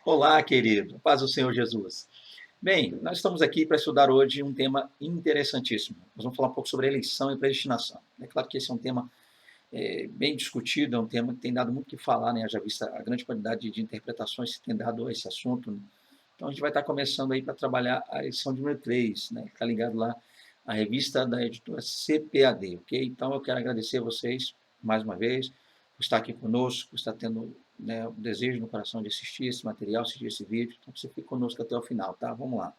Olá, querido. Paz do Senhor Jesus. Bem, nós estamos aqui para estudar hoje um tema interessantíssimo. Nós vamos falar um pouco sobre eleição e predestinação. É claro que esse é um tema bem discutido, é um tema que tem dado muito o que falar, né? Já vista a grande quantidade de interpretações que tem dado a esse assunto, né? Então, a gente vai estar começando aí para trabalhar a edição de número 3, né? Está ligado lá à revista da editora CPAD, ok? Então, eu quero agradecer a vocês, mais uma vez, por estar aqui conosco, por estar tendo, né, o desejo no coração de assistir esse material, assistir esse vídeo. Então, você fique conosco até o final, tá? Vamos lá.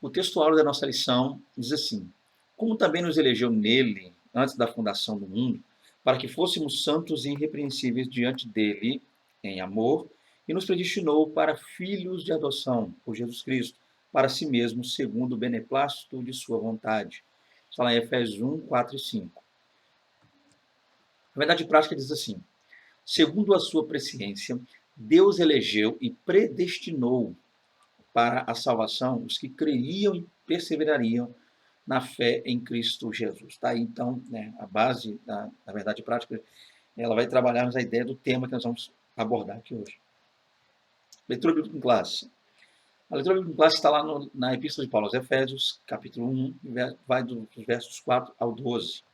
O textuário da nossa lição diz assim: como também nos elegeu nele, antes da fundação do mundo, para que fôssemos santos e irrepreensíveis diante dele, em amor, e nos predestinou para filhos de adoção, por Jesus Cristo, para si mesmo, segundo o beneplácito de sua vontade. Está lá em Efésios 1, 4 e 5. A verdade prática diz assim: segundo a sua presciência, Deus elegeu e predestinou para a salvação os que creriam e perseverariam na fé em Cristo Jesus. Tá? Então, né, a base da verdade prática, ela vai trabalhar a ideia do tema que nós vamos abordar aqui hoje. Leitura bíblica em classe. A leitura bíblica em classe está lá na Epístola de Paulo aos Efésios, capítulo 1, vai dos versos 4 ao 12.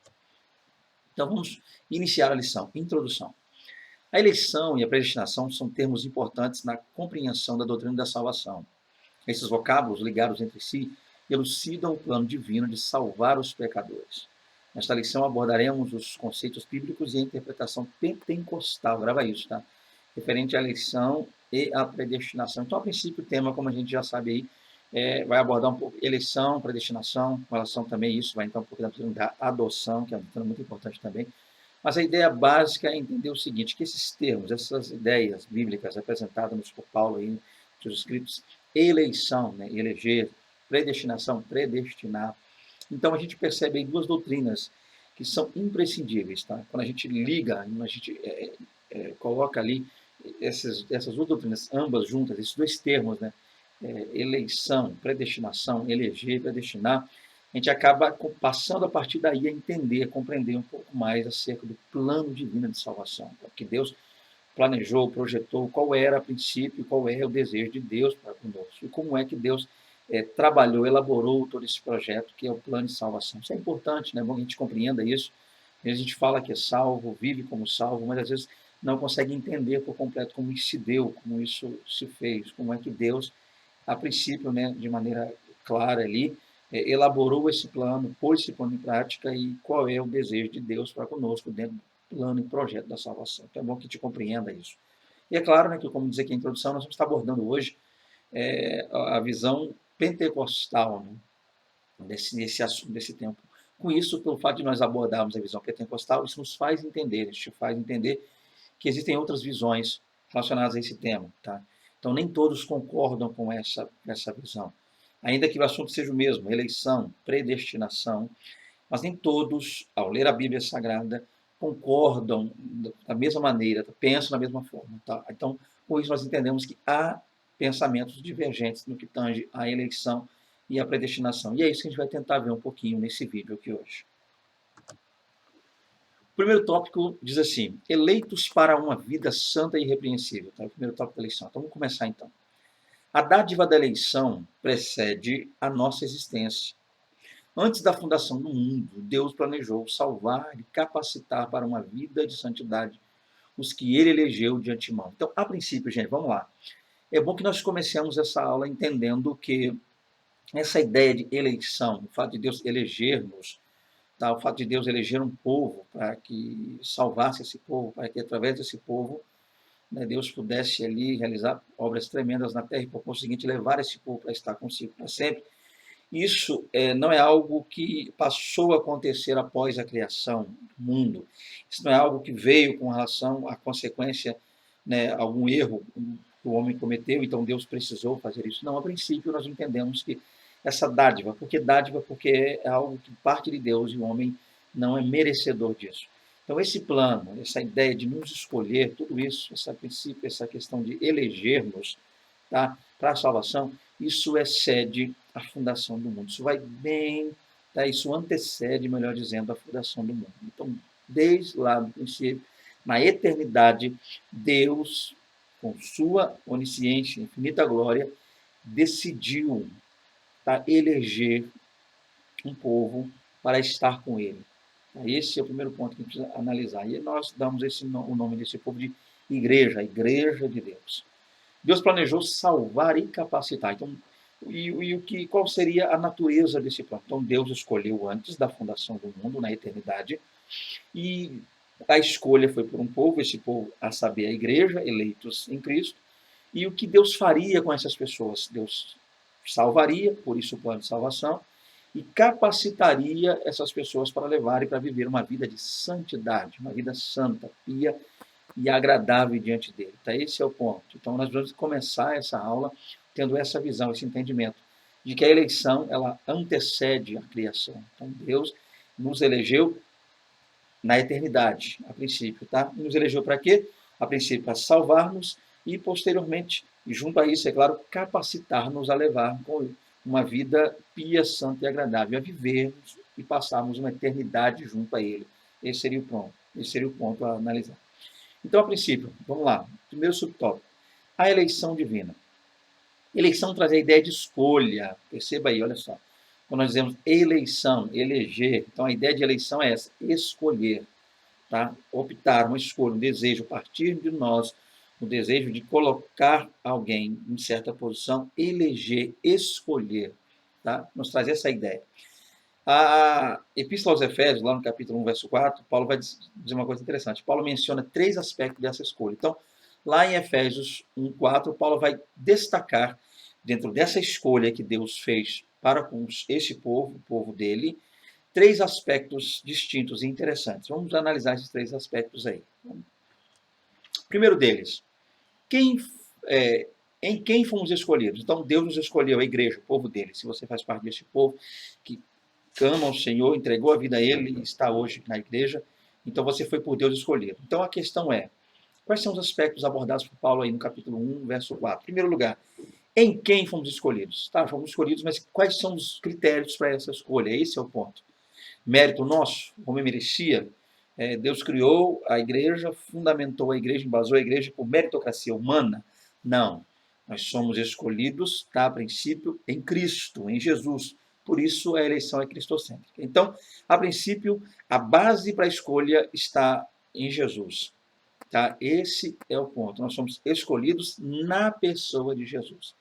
Então, vamos iniciar a lição. Introdução. A eleição e a predestinação são termos importantes na compreensão da doutrina da salvação. Esses vocábulos, ligados entre si, elucidam o plano divino de salvar os pecadores. Nesta lição abordaremos os conceitos bíblicos e a interpretação pentecostal, grava isso, tá? Referente à eleição e à predestinação. Então, a princípio, o tema, como a gente já sabe aí, vai abordar um pouco eleição, predestinação, com relação também a isso, vai entrar um pouco da adoção, que é um tema muito importante também. Mas a ideia básica é entender o seguinte, que esses termos, essas ideias bíblicas apresentadas por Paulo aí, nos seus escritos, eleição, né, eleger, predestinação, predestinar. Então a gente percebe aí duas doutrinas que são imprescindíveis, tá? Quando a gente liga, a gente coloca ali essas duas doutrinas, ambas juntas, esses dois termos, né? Eleição, predestinação, eleger, predestinar, a gente acaba passando a partir daí a entender, a compreender um pouco mais acerca do plano divino de salvação, que Deus planejou, projetou, qual era a princípio, qual é o desejo de Deus para conosco, e como é que Deus trabalhou, elaborou todo esse projeto, que é o plano de salvação. Isso é importante, né? É bom que a gente compreenda isso. Às vezes a gente fala que é salvo, vive como salvo, mas às vezes não consegue entender por completo como isso se deu, como isso se fez, como é que Deus, a princípio, né, de maneira clara ali, elaborou esse plano, pôs esse plano em prática e qual é o desejo de Deus para conosco dentro do plano e projeto da salvação. Então é bom que te compreenda isso. E é claro, né, que como dizer aqui a introdução, nós vamos estar abordando hoje a visão pentecostal, né, desse assunto, desse tempo. Com isso, pelo fato de nós abordarmos a visão pentecostal, isso nos faz entender, isso te faz entender que existem outras visões relacionadas a esse tema. Tá? Então, nem todos concordam com essa visão. Ainda que o assunto seja o mesmo, eleição, predestinação, mas nem todos, ao ler a Bíblia Sagrada, concordam da mesma maneira, pensam da mesma forma. Tá? Então, com isso, nós entendemos que há pensamentos divergentes no que tange à eleição e à predestinação. E é isso que a gente vai tentar ver um pouquinho nesse vídeo aqui hoje. O primeiro tópico diz assim: eleitos para uma vida santa e irrepreensível. Tá? O primeiro tópico da eleição. Então, vamos começar então. A dádiva da eleição precede a nossa existência. Antes da fundação do mundo, Deus planejou salvar e capacitar para uma vida de santidade os que ele elegeu de antemão. Então, a princípio, gente, vamos lá. É bom que nós comecemos essa aula entendendo que essa ideia de eleição, o fato de Deus eleger-nos, tá? O fato de Deus eleger um povo para que salvasse esse povo, para que através desse povo, né, Deus pudesse ali realizar obras tremendas na terra e, por conseguinte, levar esse povo para estar consigo para sempre. Isso não é algo que passou a acontecer após a criação do mundo. Isso não é algo que veio com relação à consequência, né, algum erro que o homem cometeu, então Deus precisou fazer isso. Não, a princípio nós entendemos que essa dádiva, porque dádiva porque é algo que parte de Deus e o homem não é merecedor disso. Então esse plano, essa ideia de nos escolher, tudo isso, esse princípio, essa questão de elegermos, tá, para a salvação, isso excede a fundação do mundo. Isso vai bem, tá? Isso antecede, melhor dizendo, a fundação do mundo. Então, desde lá do princípio, na eternidade, Deus com sua onisciência, infinita glória, decidiu, tá, eleger um povo para estar com ele. Esse é o primeiro ponto que a gente precisa analisar. E nós damos o nome desse povo de igreja, a igreja de Deus. Deus planejou salvar e capacitar. Então, qual seria a natureza desse plano? Então, Deus escolheu antes da fundação do mundo, na eternidade, e a escolha foi por um povo, esse povo, a saber, a igreja, eleitos em Cristo. E o que Deus faria com essas pessoas? Deus salvaria, por isso o plano de salvação, e capacitaria essas pessoas para levar e para viver uma vida de santidade, uma vida santa, pia e agradável diante dele. Tá? Esse é o ponto. Então, nós vamos começar essa aula tendo essa visão, esse entendimento de que a eleição ela antecede a criação. Então, Deus nos elegeu na eternidade, a princípio, tá? Nos elegeu para quê? A princípio, para salvar-nos e, posteriormente, e junto a isso, é claro, capacitar-nos a levar uma vida pia, santa e agradável, a vivermos e passarmos uma eternidade junto a Ele. Esse seria o ponto a analisar. Então, a princípio, vamos lá. Primeiro subtópico. A eleição divina. Eleição traz a ideia de escolha. Perceba aí, olha só. Quando nós dizemos eleição, eleger, então a ideia de eleição é essa, escolher, tá? Optar, uma escolha, um desejo, partir de nós, o desejo de colocar alguém em certa posição, eleger, escolher, tá? Nos traz essa ideia. A Epístola aos Efésios, lá no capítulo 1, verso 4, Paulo vai dizer uma coisa interessante. Paulo menciona 3 aspectos dessa escolha. Então, lá em Efésios 1, 4, Paulo vai destacar, dentro dessa escolha que Deus fez para com esse povo, o povo dele, 3 aspectos distintos e interessantes. Vamos analisar esses 3 aspectos aí. Primeiro deles, em quem fomos escolhidos? Então, Deus nos escolheu, a igreja, o povo dele. Se você faz parte desse povo que clama ao Senhor, entregou a vida a Ele e está hoje na igreja, então você foi por Deus escolhido. Então, a questão é, quais são os aspectos abordados por Paulo aí no capítulo 1, verso 4? Em primeiro lugar, em quem fomos escolhidos? Tá, fomos escolhidos, mas quais são os critérios para essa escolha? Esse é o ponto. Mérito nosso, como eu merecia? Deus criou a igreja, fundamentou a igreja, embasou a igreja por meritocracia humana? Não. Nós somos escolhidos, tá, a princípio, em Cristo, em Jesus. Por isso, a eleição é cristocêntrica. Então, a princípio, a base para a escolha está em Jesus. Tá? Esse é o ponto. Nós somos escolhidos na pessoa de Jesus.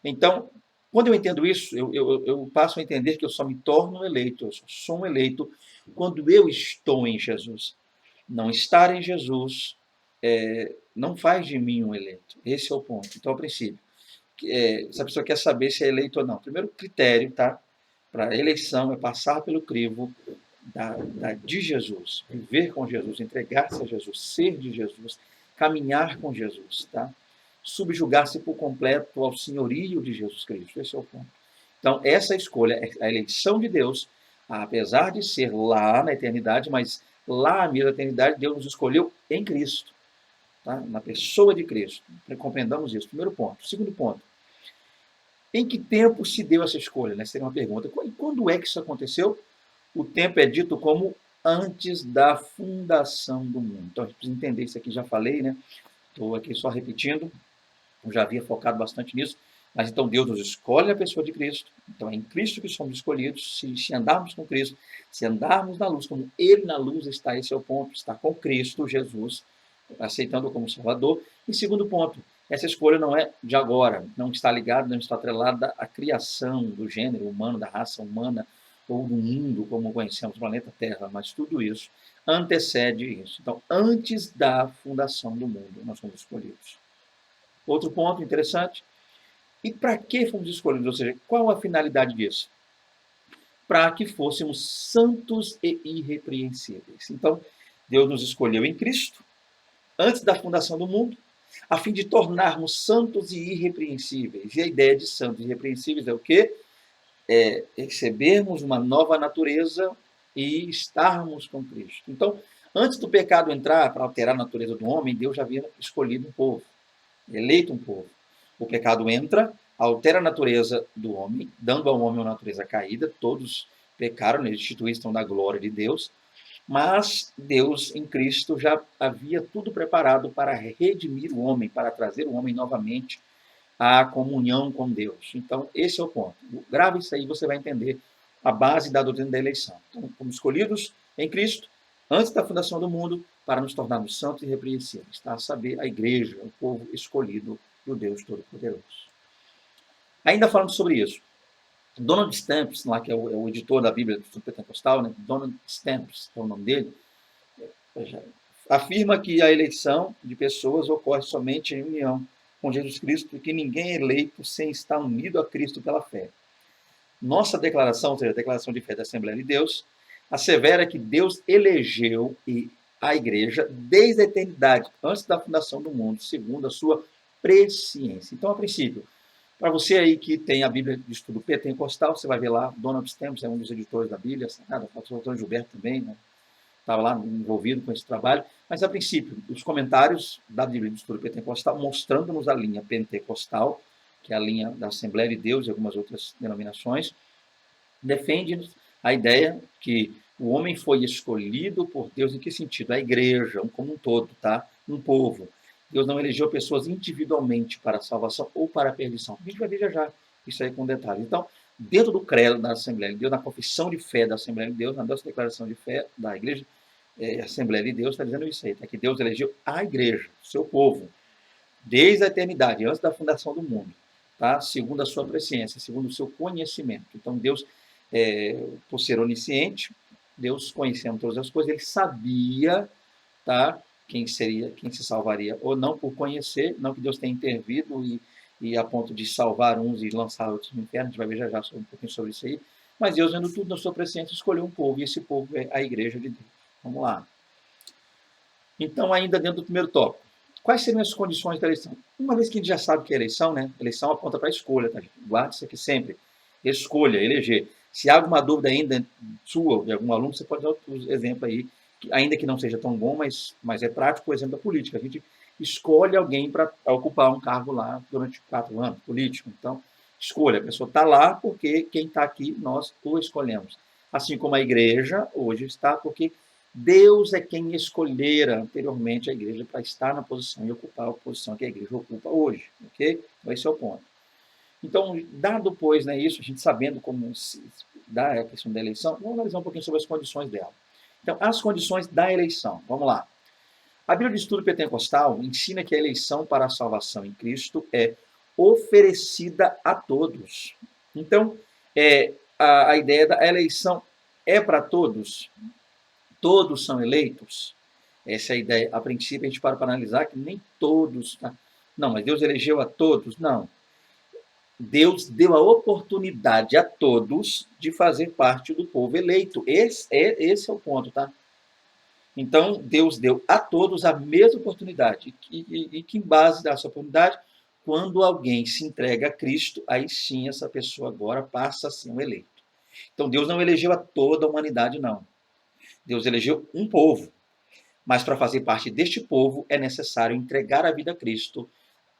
Então, quando eu entendo isso, eu passo a entender que eu só me torno eleito, eu só sou um eleito quando eu estou em Jesus. Não estar em Jesus não faz de mim um eleito. Esse é o ponto. Então, a princípio, se a pessoa quer saber se é eleito ou não, primeiro critério, tá, para a eleição é passar pelo crivo de Jesus, viver com Jesus, entregar-se a Jesus, ser de Jesus, caminhar com Jesus, tá? Subjugar-se por completo ao senhorio de Jesus Cristo. Esse é o ponto. Então, essa escolha, a eleição de Deus, apesar de ser lá na eternidade, mas lá mesmo na eternidade, Deus nos escolheu em Cristo, tá? Na pessoa de Cristo. Compreendamos isso. Primeiro ponto. Segundo ponto. Em que tempo se deu essa escolha? Né? Seria uma pergunta. E quando é que isso aconteceu? O tempo é dito como antes da fundação do mundo. Então, a gente precisa entender isso aqui, já falei, né? Estou aqui só repetindo. Eu já havia focado bastante nisso. Mas então Deus nos escolhe a pessoa de Cristo. Então é em Cristo que somos escolhidos. Se andarmos com Cristo, se andarmos na luz, como Ele na luz está, esse é o ponto, está com Cristo, Jesus, aceitando-o como Salvador. E segundo ponto, essa escolha não é de agora, não está ligada, não está atrelada à criação do gênero humano, da raça humana, ou do mundo, como conhecemos o planeta Terra, mas tudo isso antecede isso. Então, antes da fundação do mundo, nós fomos escolhidos. Outro ponto interessante, e para que fomos escolhidos? Ou seja, qual a finalidade disso? Para que fôssemos santos e irrepreensíveis. Então, Deus nos escolheu em Cristo, antes da fundação do mundo, a fim de tornarmos santos e irrepreensíveis. E a ideia de santos e irrepreensíveis é o quê? É recebermos uma nova natureza e estarmos com Cristo. Então, antes do pecado entrar para alterar a natureza do homem, Deus já havia escolhido um povo, eleito um povo. O pecado entra, altera a natureza do homem, dando ao homem uma natureza caída, todos pecaram, eles destituíram da glória de Deus, Mas Deus, em Cristo, já havia tudo preparado para redimir o homem, para trazer o homem novamente à comunhão com Deus. Então, esse é o ponto. Grave isso aí, você vai entender a base da doutrina da eleição. Então, como escolhidos em Cristo, antes da fundação do mundo, para nos tornarmos santos e irrepreensíveis. Tá? A saber, a igreja, o povo escolhido do Deus Todo-Poderoso. Ainda falando sobre isso, Donald Stamps, lá, que é o editor da Bíblia do Estudo Pentecostal, né? Donald Stamps é o nome dele, afirma que a eleição de pessoas ocorre somente em união com Jesus Cristo e que ninguém é eleito sem estar unido a Cristo pela fé. Nossa declaração, ou seja, a declaração de fé da Assembleia de Deus, assevera que Deus elegeu a igreja desde a eternidade, antes da fundação do mundo, segundo a sua presciência. Então, a princípio, para você aí que tem a Bíblia de Estudo Pentecostal, você vai ver lá, Donald Stamps é um dos editores da Bíblia, o pastor Antônio Gilberto também, né? Estava lá envolvido com esse trabalho, mas a princípio, os comentários da Bíblia de Estudo Pentecostal, mostrando-nos a linha pentecostal, que é a linha da Assembleia de Deus e algumas outras denominações, defende a ideia que o homem foi escolhido por Deus em que sentido? A igreja, como um todo, tá? Um povo. Deus não elegeu pessoas individualmente para a salvação ou para a perdição. A gente vai ver já isso aí com detalhes. Então, dentro do credo da Assembleia de Deus, na confissão de fé da Assembleia de Deus, na nossa declaração de fé da igreja, Assembleia de Deus está dizendo isso aí, tá? Que Deus elegeu a igreja, seu povo, desde a eternidade, antes da fundação do mundo, tá? Segundo a sua presciência, segundo o seu conhecimento. Então, Deus, por ser onisciente, Deus conhecendo todas as coisas, ele sabia, tá? Quem se salvaria ou não por conhecer, não que Deus tenha intervido e a ponto de salvar uns e lançar outros no inferno, a gente vai ver já um pouquinho sobre isso aí, mas Deus, vendo tudo na sua presciência, escolheu um povo, e esse povo é a igreja de Deus. Vamos lá. Então, ainda dentro do primeiro tópico, quais seriam as condições da eleição? Uma vez que a gente já sabe que é eleição, né? Eleição aponta para a escolha, tá? Guarde isso aqui sempre. Escolha, eleger. Se há alguma dúvida ainda sua, de algum aluno, você pode dar outro exemplo aí, ainda que não seja tão bom, mas é prático, o exemplo da política. A gente escolhe alguém para ocupar um cargo lá durante 4 anos, político. Então, escolha. A pessoa está lá porque quem está aqui, nós o escolhemos. Assim como a igreja hoje está, porque Deus é quem escolhera anteriormente a igreja para estar na posição e ocupar a posição que a igreja ocupa hoje, ok? Então, esse é o ponto. Então, dado, pois, né, isso, a gente sabendo como se dá a questão da eleição, vamos analisar um pouquinho sobre as condições dela. Então, as condições da eleição, vamos lá. A Bíblia de Estudo Pentecostal ensina que a eleição para a salvação em Cristo é oferecida a todos. Então, a ideia da eleição é para todos? Todos são eleitos? Essa é a ideia. A princípio, a gente para analisar que nem todos. Tá? Não, mas Deus elegeu a todos? Não. Deus deu a oportunidade a todos de fazer parte do povo eleito. Esse é o ponto, tá? Então, Deus deu a todos a mesma oportunidade. E que em base dessa oportunidade, quando alguém se entrega a Cristo, aí sim essa pessoa agora passa a ser um eleito. Então, Deus não elegeu a toda a humanidade, não. Deus elegeu um povo. Mas para fazer parte deste povo é necessário entregar a vida a Cristo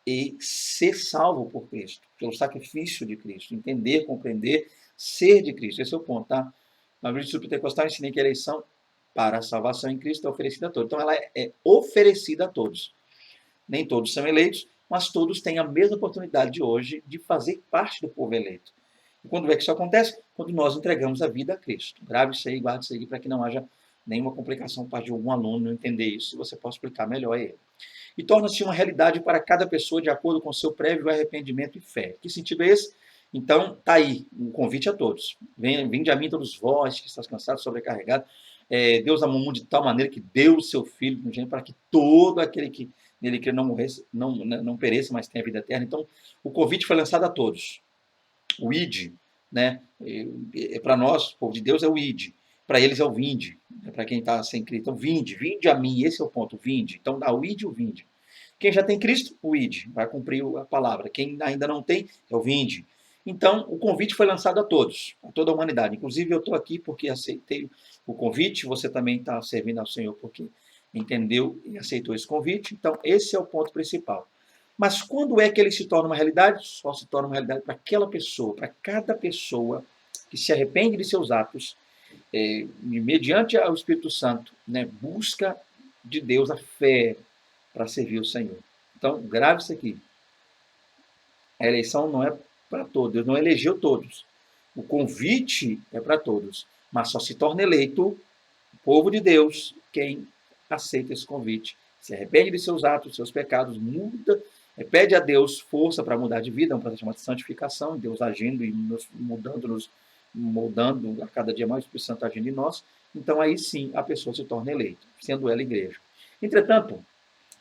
e ser salvo por Cristo, pelo sacrifício de Cristo, entender, compreender, ser de Cristo. Esse é o ponto, tá? Na Bíblia de Pentecostal eu ensinei que a eleição para a salvação em Cristo é oferecida a todos. Então ela é oferecida a todos. Nem todos são eleitos, mas todos têm a mesma oportunidade de hoje de fazer parte do povo eleito. E quando é que isso acontece? Quando nós entregamos a vida a Cristo. Grave isso aí, guarde isso aí, para que não haja nenhuma complicação por parte de algum aluno não entender isso, você pode explicar melhor a ele. E torna-se uma realidade para cada pessoa de acordo com seu prévio arrependimento e fé. Que sentido é esse? Então, está aí um convite a todos. Vinde a mim todos vós que estás cansados, sobrecarregados. Deus amou o mundo de tal maneira que deu o seu Filho para que todo aquele que nele crê não morresse, não pereça, mas tenha vida eterna. Então, o convite foi lançado a todos. O id, né? Para nós, o povo de Deus, é o id. Para eles é o vinde, para quem está sem Cristo. Então, vinde a mim, esse é o ponto, vinde. Então, dá o id e o vinde. Quem já tem Cristo, o id, vai cumprir a palavra. Quem ainda não tem, é o vinde. Então, o convite foi lançado a todos, a toda a humanidade. Inclusive, eu estou aqui porque aceitei o convite, você também está servindo ao Senhor porque entendeu e aceitou esse convite. Então, esse é o ponto principal. Mas quando é que ele se torna uma realidade? Só se torna uma realidade para aquela pessoa, para cada pessoa que se arrepende de seus atos, mediante o Espírito Santo, né, busca de Deus a fé para servir o Senhor. Então, grave isso aqui. A eleição não é para todos, Deus não elegeu todos. O convite é para todos, mas só se torna eleito o povo de Deus quem aceita esse convite, se arrepende de seus atos, de seus pecados, muda, pede a Deus força para mudar de vida, é um processo chamado de santificação, Deus agindo e nos mudando, moldando a cada dia mais, o Espírito Santo agindo em nós. Então aí sim a pessoa se torna eleita, sendo ela igreja. Entretanto,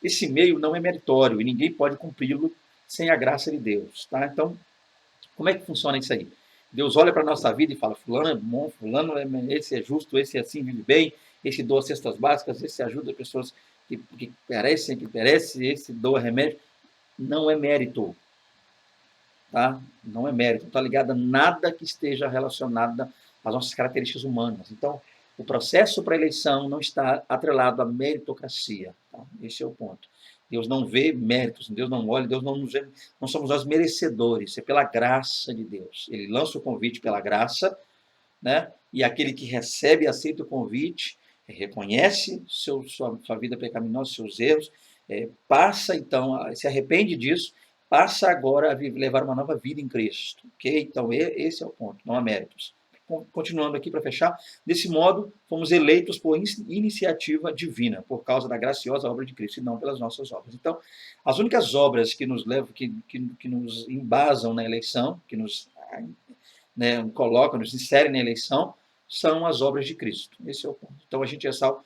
esse meio não é meritório e ninguém pode cumpri-lo sem a graça de Deus. Tá? Então, como é que funciona isso aí? Deus olha para a nossa vida e fala, fulano é bom, fulano esse é justo, esse assim vive bem, esse doa cestas básicas, esse ajuda pessoas que perecem, esse doa remédio. Não é mérito. Tá? Não é mérito. Não está ligado a nada que esteja relacionado às nossas características humanas. Então, o processo para a eleição não está atrelado à meritocracia. Tá? Esse é o ponto. Deus não vê méritos, Deus não olha, Deus não nos vê, não somos nós merecedores, é pela graça de Deus. Ele lança o convite pela graça, né? E aquele que recebe e aceita o convite, reconhece sua vida pecaminosa, seus erros, passa então, se arrepende disso, passa agora a levar uma nova vida em Cristo. Ok? Então, esse é o ponto, não há méritos. Continuando aqui para fechar, desse modo, fomos eleitos por iniciativa divina, por causa da graciosa obra de Cristo, e não pelas nossas obras. Então, as únicas obras que nos levam, que nos embasam na eleição, que nos, né, colocam, nos inserem na eleição, são as obras de Cristo. Esse é o ponto. Então, a gente é salvo.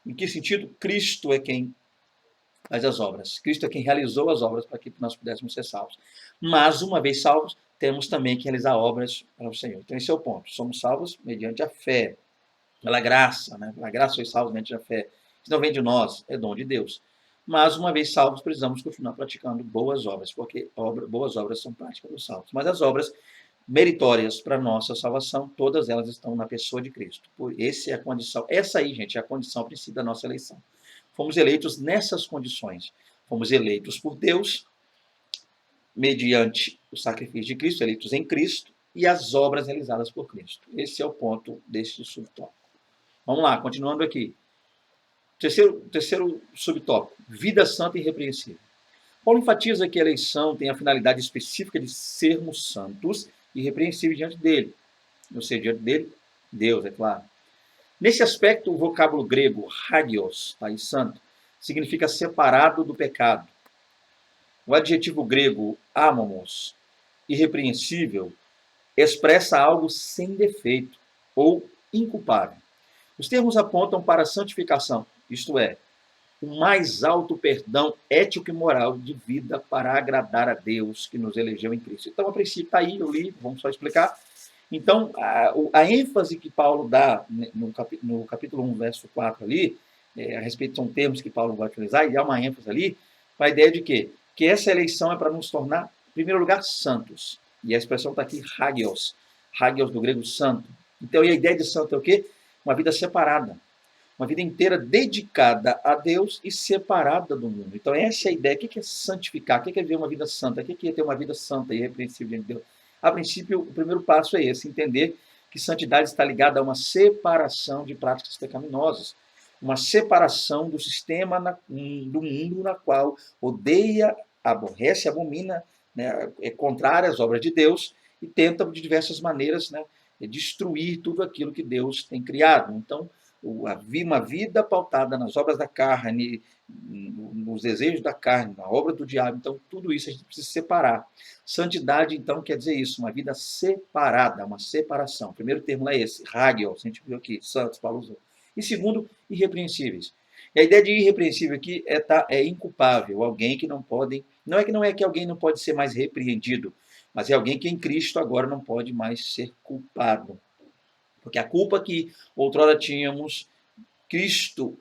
Em que sentido? Cristo é quem faz as obras. Cristo é quem realizou as obras para que nós pudéssemos ser salvos. Mas, uma vez salvos, temos também que realizar obras para o Senhor. Então, esse é o ponto. Somos salvos mediante a fé, pela graça, né? Pela graça sois salvos mediante a fé. Isso não vem de nós, é dom de Deus. Mas, uma vez salvos, precisamos continuar praticando boas obras, porque boas obras são práticas dos salvos. Mas as obras meritórias para a nossa salvação, todas elas estão na pessoa de Cristo. Essa é a condição. Essa aí, gente, é a condição a princípio da nossa eleição. Fomos eleitos nessas condições. Fomos eleitos por Deus, mediante o sacrifício de Cristo, eleitos em Cristo, e as obras realizadas por Cristo. Esse é o ponto deste subtópico. Vamos lá, continuando aqui. Terceiro subtópico, vida santa e irrepreensível. Paulo enfatiza que a eleição tem a finalidade específica de sermos santos e irrepreensíveis diante dele. Ou seja, diante dele, Deus, é claro. Nesse aspecto, o vocábulo grego hagios, tá, e santo, significa separado do pecado. O adjetivo grego amomos, irrepreensível, expressa algo sem defeito ou inculpável. Os termos apontam para a santificação, isto é, o mais alto perdão ético e moral de vida para agradar a Deus que nos elegeu em Cristo. Então, a princípio, está aí, eu li, vamos só explicar. Então, a ênfase que Paulo dá no capítulo 1, verso 4 ali, a respeito são termos que Paulo vai utilizar, e há uma ênfase ali, para a ideia de quê? Que essa eleição é para nos tornar, em primeiro lugar, santos. E a expressão está aqui, hagios. Hagios do grego santo. Então, e a ideia de santo é o quê? Uma vida separada. Uma vida inteira dedicada a Deus e separada do mundo. Então, essa é a ideia. O que é santificar? O que é viver uma vida santa? O que é ter uma vida santa e irrepreensível diante de Deus? A princípio, o primeiro passo é esse, entender que santidade está ligada a uma separação de práticas pecaminosas, uma separação do sistema do mundo na qual odeia, aborrece, abomina, né, é contrária às obras de Deus e tenta de diversas maneiras, né, destruir tudo aquilo que Deus tem criado. Então, uma vida pautada nas obras da carne, nos desejos da carne, na obra do diabo. Então, tudo isso a gente precisa separar. Santidade, então, quer dizer isso, uma vida separada, uma separação. O primeiro termo é esse, hagios, a gente viu aqui, santos, Paulo usou. E segundo, irrepreensíveis. E a ideia de irrepreensível aqui é inculpável, alguém que não pode, não é que alguém não pode ser mais repreendido, mas é alguém que em Cristo agora não pode mais ser culpado. Porque a culpa que outrora tínhamos, Cristo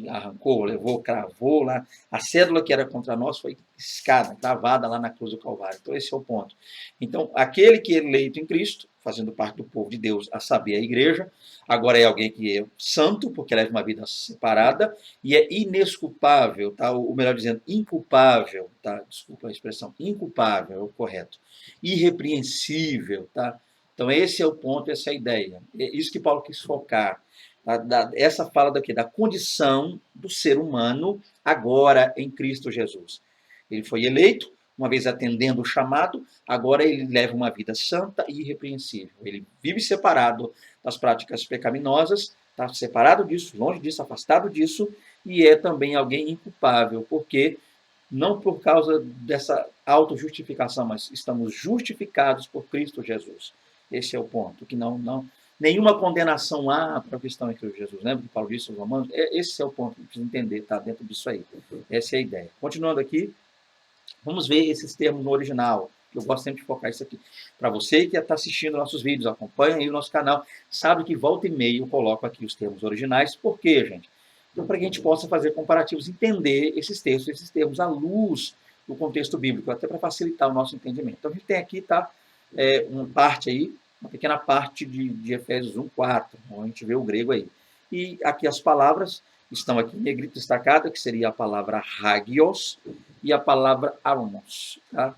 arrancou, levou, cravou lá. A cédula que era contra nós foi escada, cravada lá na cruz do Calvário. Então, esse é o ponto. Então, aquele que é eleito em Cristo, fazendo parte do povo de Deus, a saber, a igreja, agora é alguém que é santo, porque leva uma vida separada, e é inesculpável, tá? Ou melhor dizendo, inculpável, tá? Desculpa a expressão, inculpável é o correto. Irrepreensível, tá? Então, esse é o ponto, essa é a ideia. É isso que Paulo quis focar. Essa fala daqui, da condição do ser humano agora em Cristo Jesus. Ele foi eleito, uma vez atendendo o chamado, agora ele leva uma vida santa e irrepreensível. Ele vive separado das práticas pecaminosas, está separado disso, longe disso, afastado disso, e é também alguém inculpável, porque não por causa dessa autojustificação, mas estamos justificados por Cristo Jesus. Esse é o ponto, que não nenhuma condenação há para a questão em Cristo Jesus, né? Porque Paulo disse aos Romanos, esse é o ponto que precisa entender, tá dentro disso aí. Essa é a ideia. Continuando aqui, vamos ver esses termos no original, que eu gosto sempre de focar isso aqui. Para você que está assistindo nossos vídeos, acompanha aí o nosso canal, sabe que volta e meia eu coloco aqui os termos originais. Por quê, gente? Então, para que a gente possa fazer comparativos, entender esses textos, esses termos à luz do contexto bíblico, até para facilitar o nosso entendimento. Então, a gente tem aqui, tá, uma parte aí, uma pequena parte de Efésios 1:4, onde a gente vê o grego aí. E aqui as palavras estão aqui em negrito destacada, que seria a palavra hagios e a palavra amomos, tá?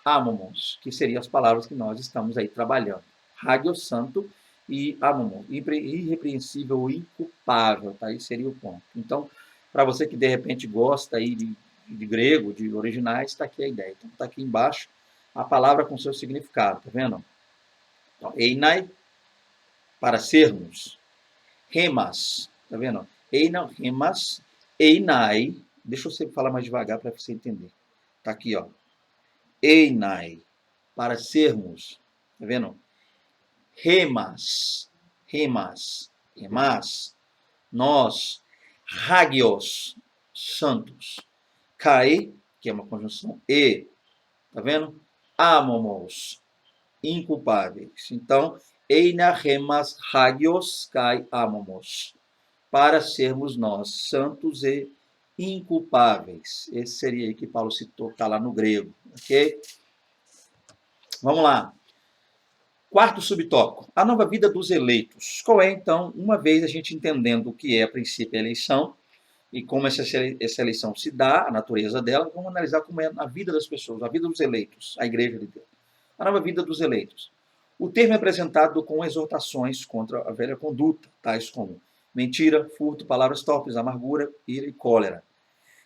Amomos, que seriam as palavras que nós estamos aí trabalhando. Hagios, santo, e amomos, irrepreensível ou inculpável, tá? Aí seria o ponto. Então, para você que de repente gosta aí de grego, de originais, está aqui a ideia. Então, está aqui embaixo a palavra com seu significado, tá vendo? Então, einai, para sermos. Remas, tá vendo? Einai, remas, einai. Deixa eu sempre falar mais devagar para você entender. Tá aqui, ó. Einai, para sermos, tá vendo? Remas, remas, remas, nós, hagios, santos. Kai, que é uma conjunção, e, tá vendo? Amomos, inculpáveis. Então, eina remas hagios kai amomos, para sermos nós santos e inculpáveis. Esse seria aí que Paulo citou, está lá no grego, ok? Vamos lá. Quarto subtópico, a nova vida dos eleitos. Qual é, então, uma vez a gente entendendo o que é, a princípio, a eleição, e como essa eleição se dá, a natureza dela, vamos analisar como é a vida das pessoas, a vida dos eleitos, a igreja de Deus. A nova vida dos eleitos. O termo é apresentado com exortações contra a velha conduta, tais como mentira, furto, palavras torpes, amargura, ira e cólera.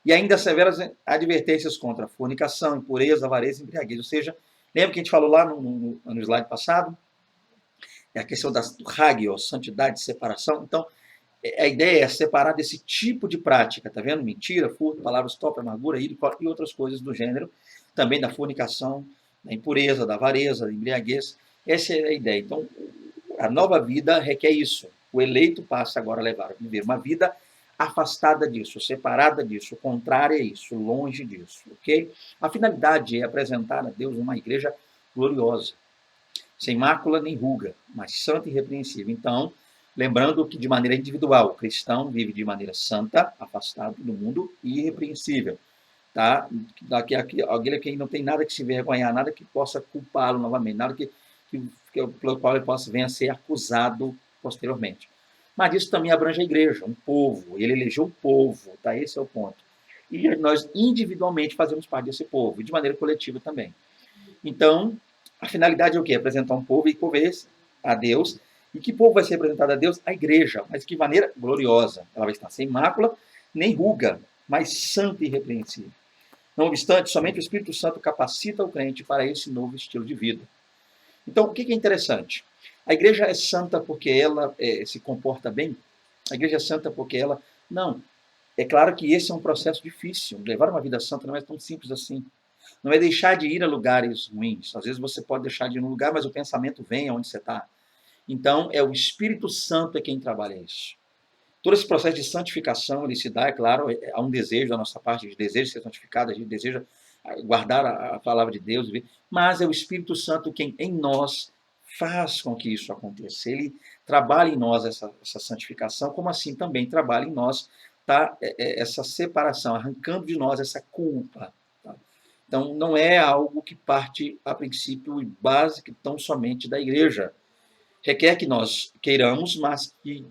E ainda severas advertências contra a fornicação, impureza, avareza e embriaguez. Ou seja, lembra que a gente falou lá no slide passado? É a questão do hagios, santidade, separação. Então, a ideia é separar desse tipo de prática, tá vendo? Mentira, furto, palavras torpes, amargura, ira e outras coisas do gênero. Também da fornicação, da impureza, da avareza, da embriaguez. Essa é a ideia. Então, a nova vida requer isso. O eleito passa agora a levar a viver uma vida afastada disso, separada disso, contrária a isso, longe disso, ok? A finalidade é apresentar a Deus uma igreja gloriosa, sem mácula nem ruga, mas santa e irrepreensível. Então, lembrando que de maneira individual, o cristão vive de maneira santa, afastado do mundo e irrepreensível. Tá? Alguém que não tem nada que se envergonhar, nada que possa culpá-lo novamente, nada pelo qual ele possa vir a ser acusado posteriormente. Mas isso também abrange a igreja, um povo. Ele elegeu um povo, tá? Esse é o ponto. E nós individualmente fazemos parte desse povo, e de maneira coletiva também. Então, a finalidade é o quê? Apresentar um povo, e povo é esse? A Deus. E que povo vai ser apresentado a Deus? A igreja. Mas de que maneira? Gloriosa. Ela vai estar sem mácula, nem ruga, mas santa e irrepreensível. Não obstante, somente o Espírito Santo capacita o crente para esse novo estilo de vida. Então, o que é interessante? A igreja é santa porque ela se comporta bem? A igreja é santa porque ela... Não. É claro que esse é um processo difícil. Levar uma vida santa não é tão simples assim. Não é deixar de ir a lugares ruins. Às vezes você pode deixar de ir num lugar, mas o pensamento vem aonde você está. Então, é o Espírito Santo quem trabalha isso. Todo esse processo de santificação, ele se dá, é claro, há um desejo da nossa parte, de desejo de ser santificado, a gente deseja guardar a palavra de Deus, mas é o Espírito Santo quem em nós faz com que isso aconteça. Ele trabalha em nós essa santificação, como assim também trabalha em nós tá, essa separação, arrancando de nós essa culpa. Tá? Então, não é algo que parte, a princípio, e básico tão somente da igreja. Requer que nós queiramos, mas que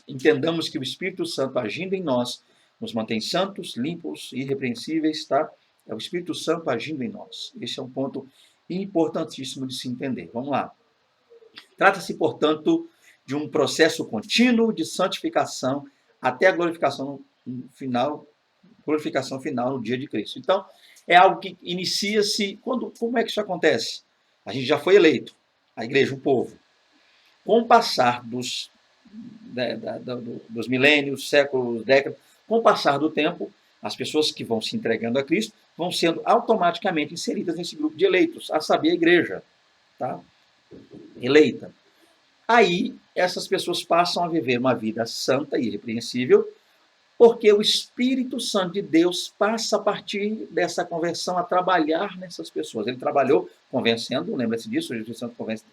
entendamos que o Espírito Santo agindo em nós nos mantém santos, limpos e irrepreensíveis, tá? É o Espírito Santo agindo em nós. Esse é um ponto importantíssimo de se entender. Vamos lá. Trata-se, portanto, de um processo contínuo de santificação até a glorificação final no dia de Cristo. Então, é algo que inicia-se como é que isso acontece? A gente já foi eleito, a igreja, o povo. Com o passar dos milênios, séculos, décadas, com o passar do tempo, as pessoas que vão se entregando a Cristo vão sendo automaticamente inseridas nesse grupo de eleitos, a saber, a igreja, tá? Eleita. Aí, essas pessoas passam a viver uma vida santa e irrepreensível, porque o Espírito Santo de Deus passa, a partir dessa conversão, a trabalhar nessas pessoas. Ele trabalhou convencendo, lembra-se disso, o Espírito Santo convence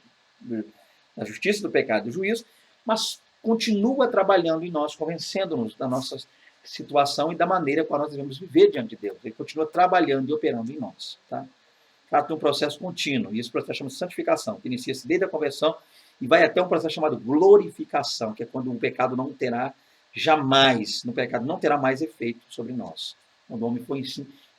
da justiça, do pecado e do juízo, mas continua trabalhando em nós, convencendo-nos da nossa situação e da maneira como nós devemos viver diante de Deus. Ele continua trabalhando e operando em nós. Tá? Trata de um processo contínuo, e esse processo chama-se santificação, que inicia-se desde a conversão e vai até um processo chamado glorificação, que é quando o pecado não terá jamais, no pecado não terá mais efeito sobre nós. Quando o homem foi,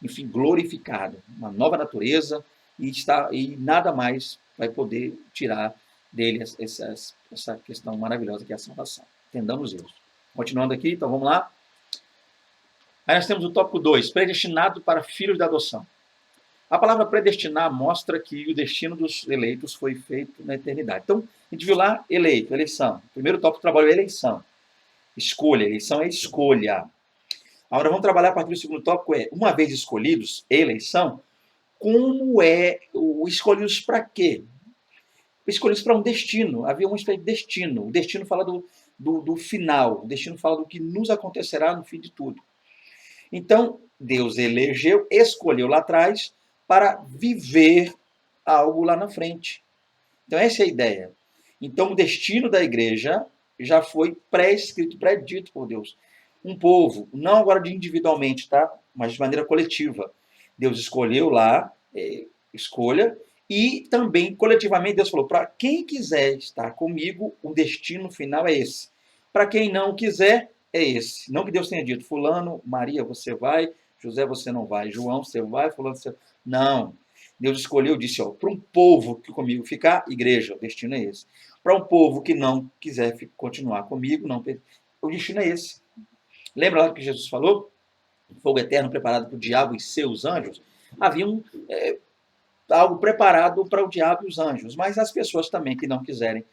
enfim, glorificado, uma nova natureza, e nada mais vai poder tirar dele essa questão maravilhosa que é a salvação. Entendamos isso. Continuando aqui, então vamos lá. Aí nós temos o tópico 2, predestinado para filhos da adoção. A palavra predestinar mostra que o destino dos eleitos foi feito na eternidade. Então, a gente viu lá eleito, eleição. O primeiro tópico do trabalho é eleição. Escolha, eleição é escolha. Agora vamos trabalhar a partir do segundo tópico, uma vez escolhidos, eleição, como é o escolhidos para quê? Escolhidos para um destino, havia uma espécie de destino. O destino fala do final, o destino fala do que nos acontecerá no fim de tudo. Então, Deus elegeu, escolheu lá atrás para viver algo lá na frente. Então, essa é a ideia. Então, o destino da igreja já foi pré-escrito, pré-dito por Deus. Um povo, não agora de individualmente, tá? Mas de maneira coletiva. Deus escolheu lá, escolha, e também coletivamente Deus falou, para quem quiser estar comigo, o destino final é esse. Para quem não quiser, é esse. Não que Deus tenha dito, fulano, Maria, você vai, José, você não vai, João, você vai, fulano, você... Não. Deus escolheu, disse, para um povo que comigo ficar, igreja, o destino é esse. Para um povo que não quiser continuar comigo, não, o destino é esse. Lembra lá que Jesus falou? Fogo eterno preparado para o diabo e seus anjos? Havia algo preparado para o diabo e os anjos, mas as pessoas também que não quiserem,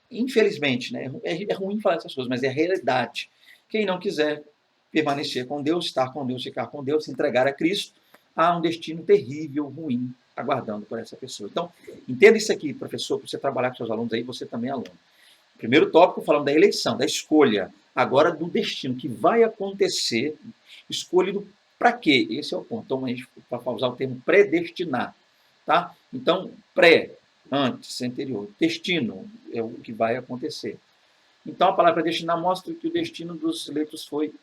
infelizmente, né, é ruim falar essas coisas, mas é a realidade. Quem não quiser permanecer com Deus, estar com Deus, ficar com Deus, se entregar a Cristo, há um destino terrível, ruim, aguardando por essa pessoa. Então, entenda isso aqui, professor, para você trabalhar com seus alunos aí, você também é aluno. Primeiro tópico, falando da eleição, da escolha. Agora, do destino, que vai acontecer, escolhido para quê? Esse é o ponto. Então, a gente vai usar o termo predestinar. Tá? Então, antes, anterior. Destino é o que vai acontecer. Então, a palavra predestinar mostra que o destino dos eleitos foi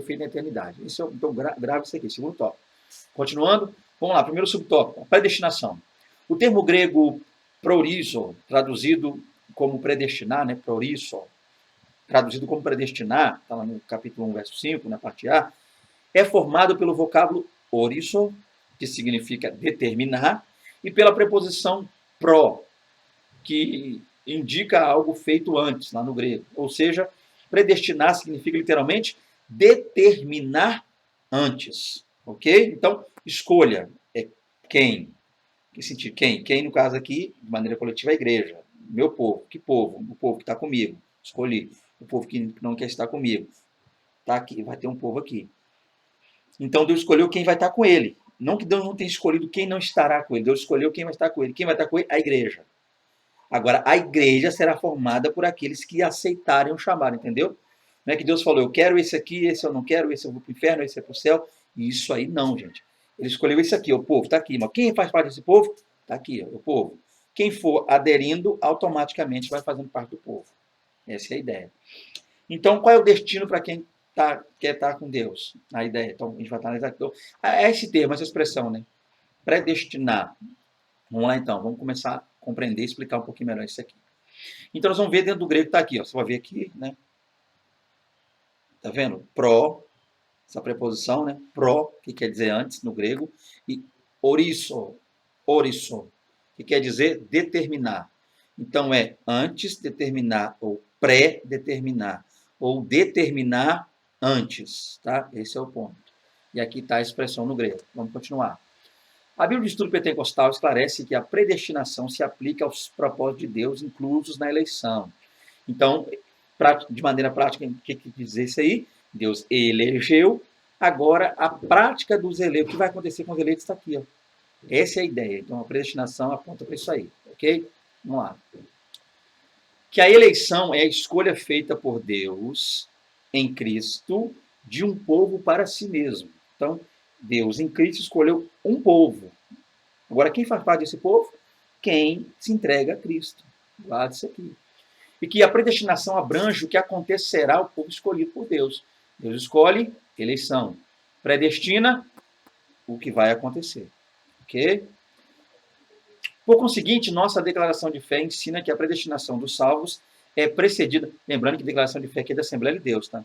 feito na eternidade. Então, grave isso aqui, segundo tópico. Continuando, vamos lá, primeiro subtópico, predestinação. O termo grego proorizo, traduzido como predestinar, né, proorizo, traduzido como predestinar, está lá no capítulo 1, verso 5, na parte A, é formado pelo vocábulo orizo, que significa determinar, e pela preposição pro, que indica algo feito antes, lá no grego. Ou seja, predestinar significa literalmente determinar antes. Ok? Então, escolha é quem? Que sentido? Quem? Quem, no caso aqui, de maneira coletiva, é a igreja. Meu povo. Que povo? O povo que está comigo. Escolhi. O povo que não quer estar comigo. Está aqui. Vai ter um povo aqui. Então, Deus escolheu quem vai estar com ele. Não que Deus não tenha escolhido quem não estará com ele. Deus escolheu quem vai estar com ele. Quem vai estar com ele? A igreja. Agora, a igreja será formada por aqueles que aceitarem o chamado, entendeu? Não é que Deus falou, eu quero esse aqui, esse eu não quero, esse eu vou para o inferno, esse é para o céu. Isso aí não, gente. Ele escolheu esse aqui, o povo, está aqui. Mas quem faz parte desse povo? Está aqui, o povo. Quem for aderindo, automaticamente vai fazendo parte do povo. Essa é a ideia. Então, qual é o destino para quem quer estar com Deus? A ideia. Então, a gente vai analisar. Então, é esse termo, essa expressão, né? Predestinar. Vamos lá, então. Vamos começar a compreender e explicar um pouquinho melhor isso aqui. Então, nós vamos ver dentro do grego que está aqui. Ó. Você vai ver aqui, né? Tá vendo? Pro, essa preposição, né? Pro, que quer dizer antes no grego, e orizo, que quer dizer determinar. Então, é antes determinar, ou pré-determinar, ou determinar antes. Tá? Esse é o ponto. E aqui está a expressão no grego. Vamos continuar. A Bíblia de Estudo Pentecostal esclarece que a predestinação se aplica aos propósitos de Deus inclusos na eleição. Então, de maneira prática, o que quer dizer isso aí? Deus elegeu, agora a prática dos eleitos, o que vai acontecer com os eleitos está aqui. Ó. Essa é a ideia. Então, a predestinação aponta para isso aí. Ok? Vamos lá. Que a eleição é a escolha feita por Deus em Cristo de um povo para si mesmo. Então, Deus em Cristo escolheu um povo. Agora, quem faz parte desse povo? Quem se entrega a Cristo. Guarda isso aqui. E que a predestinação abrange o que acontecerá ao povo escolhido por Deus. Deus escolhe, eleição. Predestina o que vai acontecer. Ok? Por conseguinte, nossa declaração de fé ensina que a predestinação dos salvos é precedida. Lembrando que a declaração de fé aqui é da Assembleia de Deus, tá?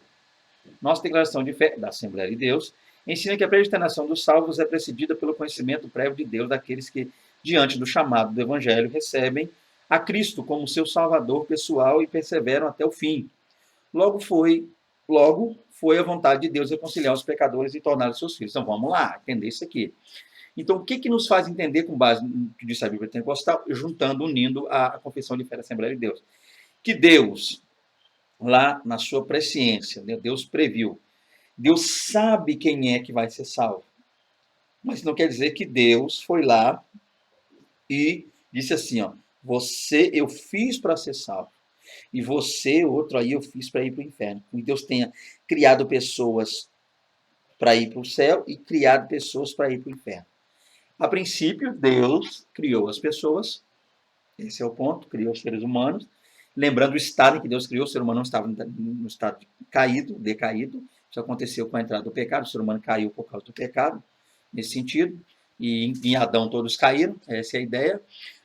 Nossa declaração de fé da Assembleia de Deus ensina que a predestinação dos salvos é precedida pelo conhecimento prévio de Deus daqueles que, diante do chamado do Evangelho, recebem a Cristo como seu Salvador pessoal e perseveram até o fim. Logo foi a vontade de Deus reconciliar os pecadores e tornar os seus filhos. Então vamos lá, entender isso aqui. Então, o que nos faz entender, com base no que disse a Bíblia Pentecostal, juntando, unindo a confissão de fé da Assembleia de Deus? Que Deus, lá na sua presciência, Deus previu. Deus sabe quem é que vai ser salvo. Mas não quer dizer que Deus foi lá e disse assim, ó, você eu fiz para ser salvo. E você, outro aí, eu fiz para ir para o inferno. E Deus tenha criado pessoas para ir para o céu e criado pessoas para ir para o inferno. A princípio, Deus criou as pessoas, esse é o ponto, criou os seres humanos, lembrando o estado em que Deus criou, o ser humano não estava no estado caído, decaído, isso aconteceu com a entrada do pecado, o ser humano caiu por causa do pecado, nesse sentido, e em Adão todos caíram, essa é a ideia,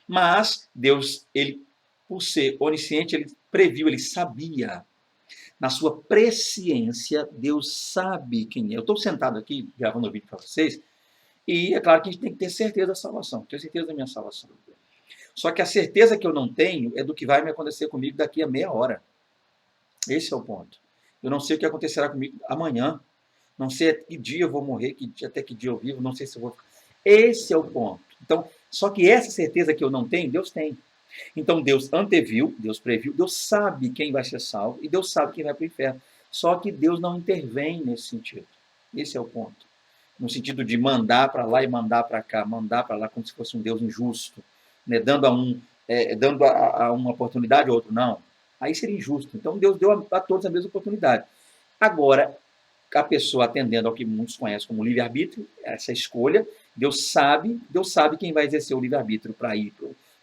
mas Deus, ele, por ser onisciente, ele previu, ele sabia, na sua presciência, Deus sabe quem é. Eu estou sentado aqui, gravando o vídeo para vocês, e é claro que a gente tem que ter certeza da salvação. Tenho certeza da minha salvação. Só que a certeza que eu não tenho é do que vai me acontecer comigo daqui a meia hora. Esse é o ponto. Eu não sei o que acontecerá comigo amanhã. Não sei que dia eu vou morrer, até que dia eu vivo, não sei se eu vou. Esse é o ponto. Então, só que essa certeza que eu não tenho, Deus tem. Então, Deus anteviu, Deus previu, Deus sabe quem vai ser salvo e Deus sabe quem vai para o inferno. Só que Deus não intervém nesse sentido. Esse é o ponto. No sentido de mandar para lá e mandar para cá, mandar para lá como se fosse um Deus injusto, né? Dando a uma oportunidade a outro, não. Aí seria injusto. Então Deus deu a todos a mesma oportunidade. Agora, a pessoa atendendo ao que muitos conhecem como livre-arbítrio, essa escolha, Deus sabe quem vai exercer o livre-arbítrio para ir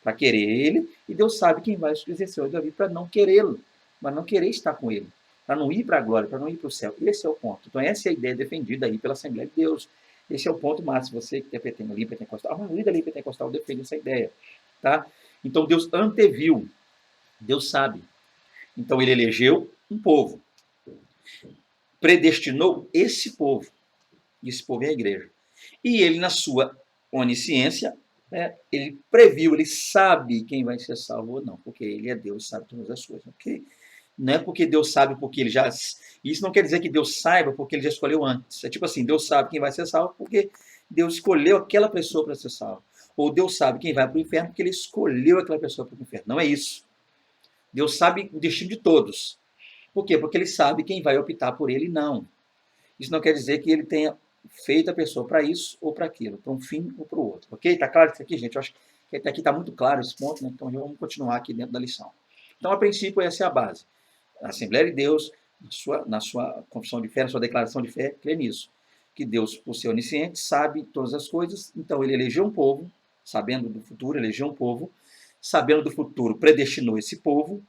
para querer ele, e Deus sabe quem vai exercer o livre-arbítrio para não querê-lo, para não querer estar com ele, para não ir para a glória, para não ir para o céu. Esse é o ponto. Então, essa é a ideia defendida aí pela Assembleia de Deus. Esse é o ponto máximo. Você que é pentecostal, a maioria da lei pentecostal defende essa ideia. Tá? Então, Deus anteviu. Deus sabe. Então, ele elegeu um povo. Predestinou esse povo. E esse povo é a igreja. E ele, na sua onisciência, ele previu, ele sabe quem vai ser salvo ou não, porque ele é Deus, sabe todas as coisas. Okay? Não é porque Deus sabe porque ele já... Isso não quer dizer que Deus saiba porque ele já escolheu antes. É tipo assim, Deus sabe quem vai ser salvo porque Deus escolheu aquela pessoa para ser salvo. Ou Deus sabe quem vai para o inferno porque ele escolheu aquela pessoa para o inferno. Não é isso. Deus sabe o destino de todos. Por quê? Porque ele sabe quem vai optar por ele e não. Isso não quer dizer que ele tenha feito a pessoa para isso ou para aquilo, para um fim ou para o outro. Ok? Está claro isso aqui, gente? Eu acho que até aqui está muito claro esse ponto, né? Então vamos continuar aqui dentro da lição. Então, a princípio, essa é a base. A Assembleia de Deus, na sua confissão de fé, na sua declaração de fé, crê nisso. Que Deus, por ser onisciente, sabe todas as coisas, então ele elegeu um povo, sabendo do futuro, elegeu um povo, sabendo do futuro, predestinou esse povo,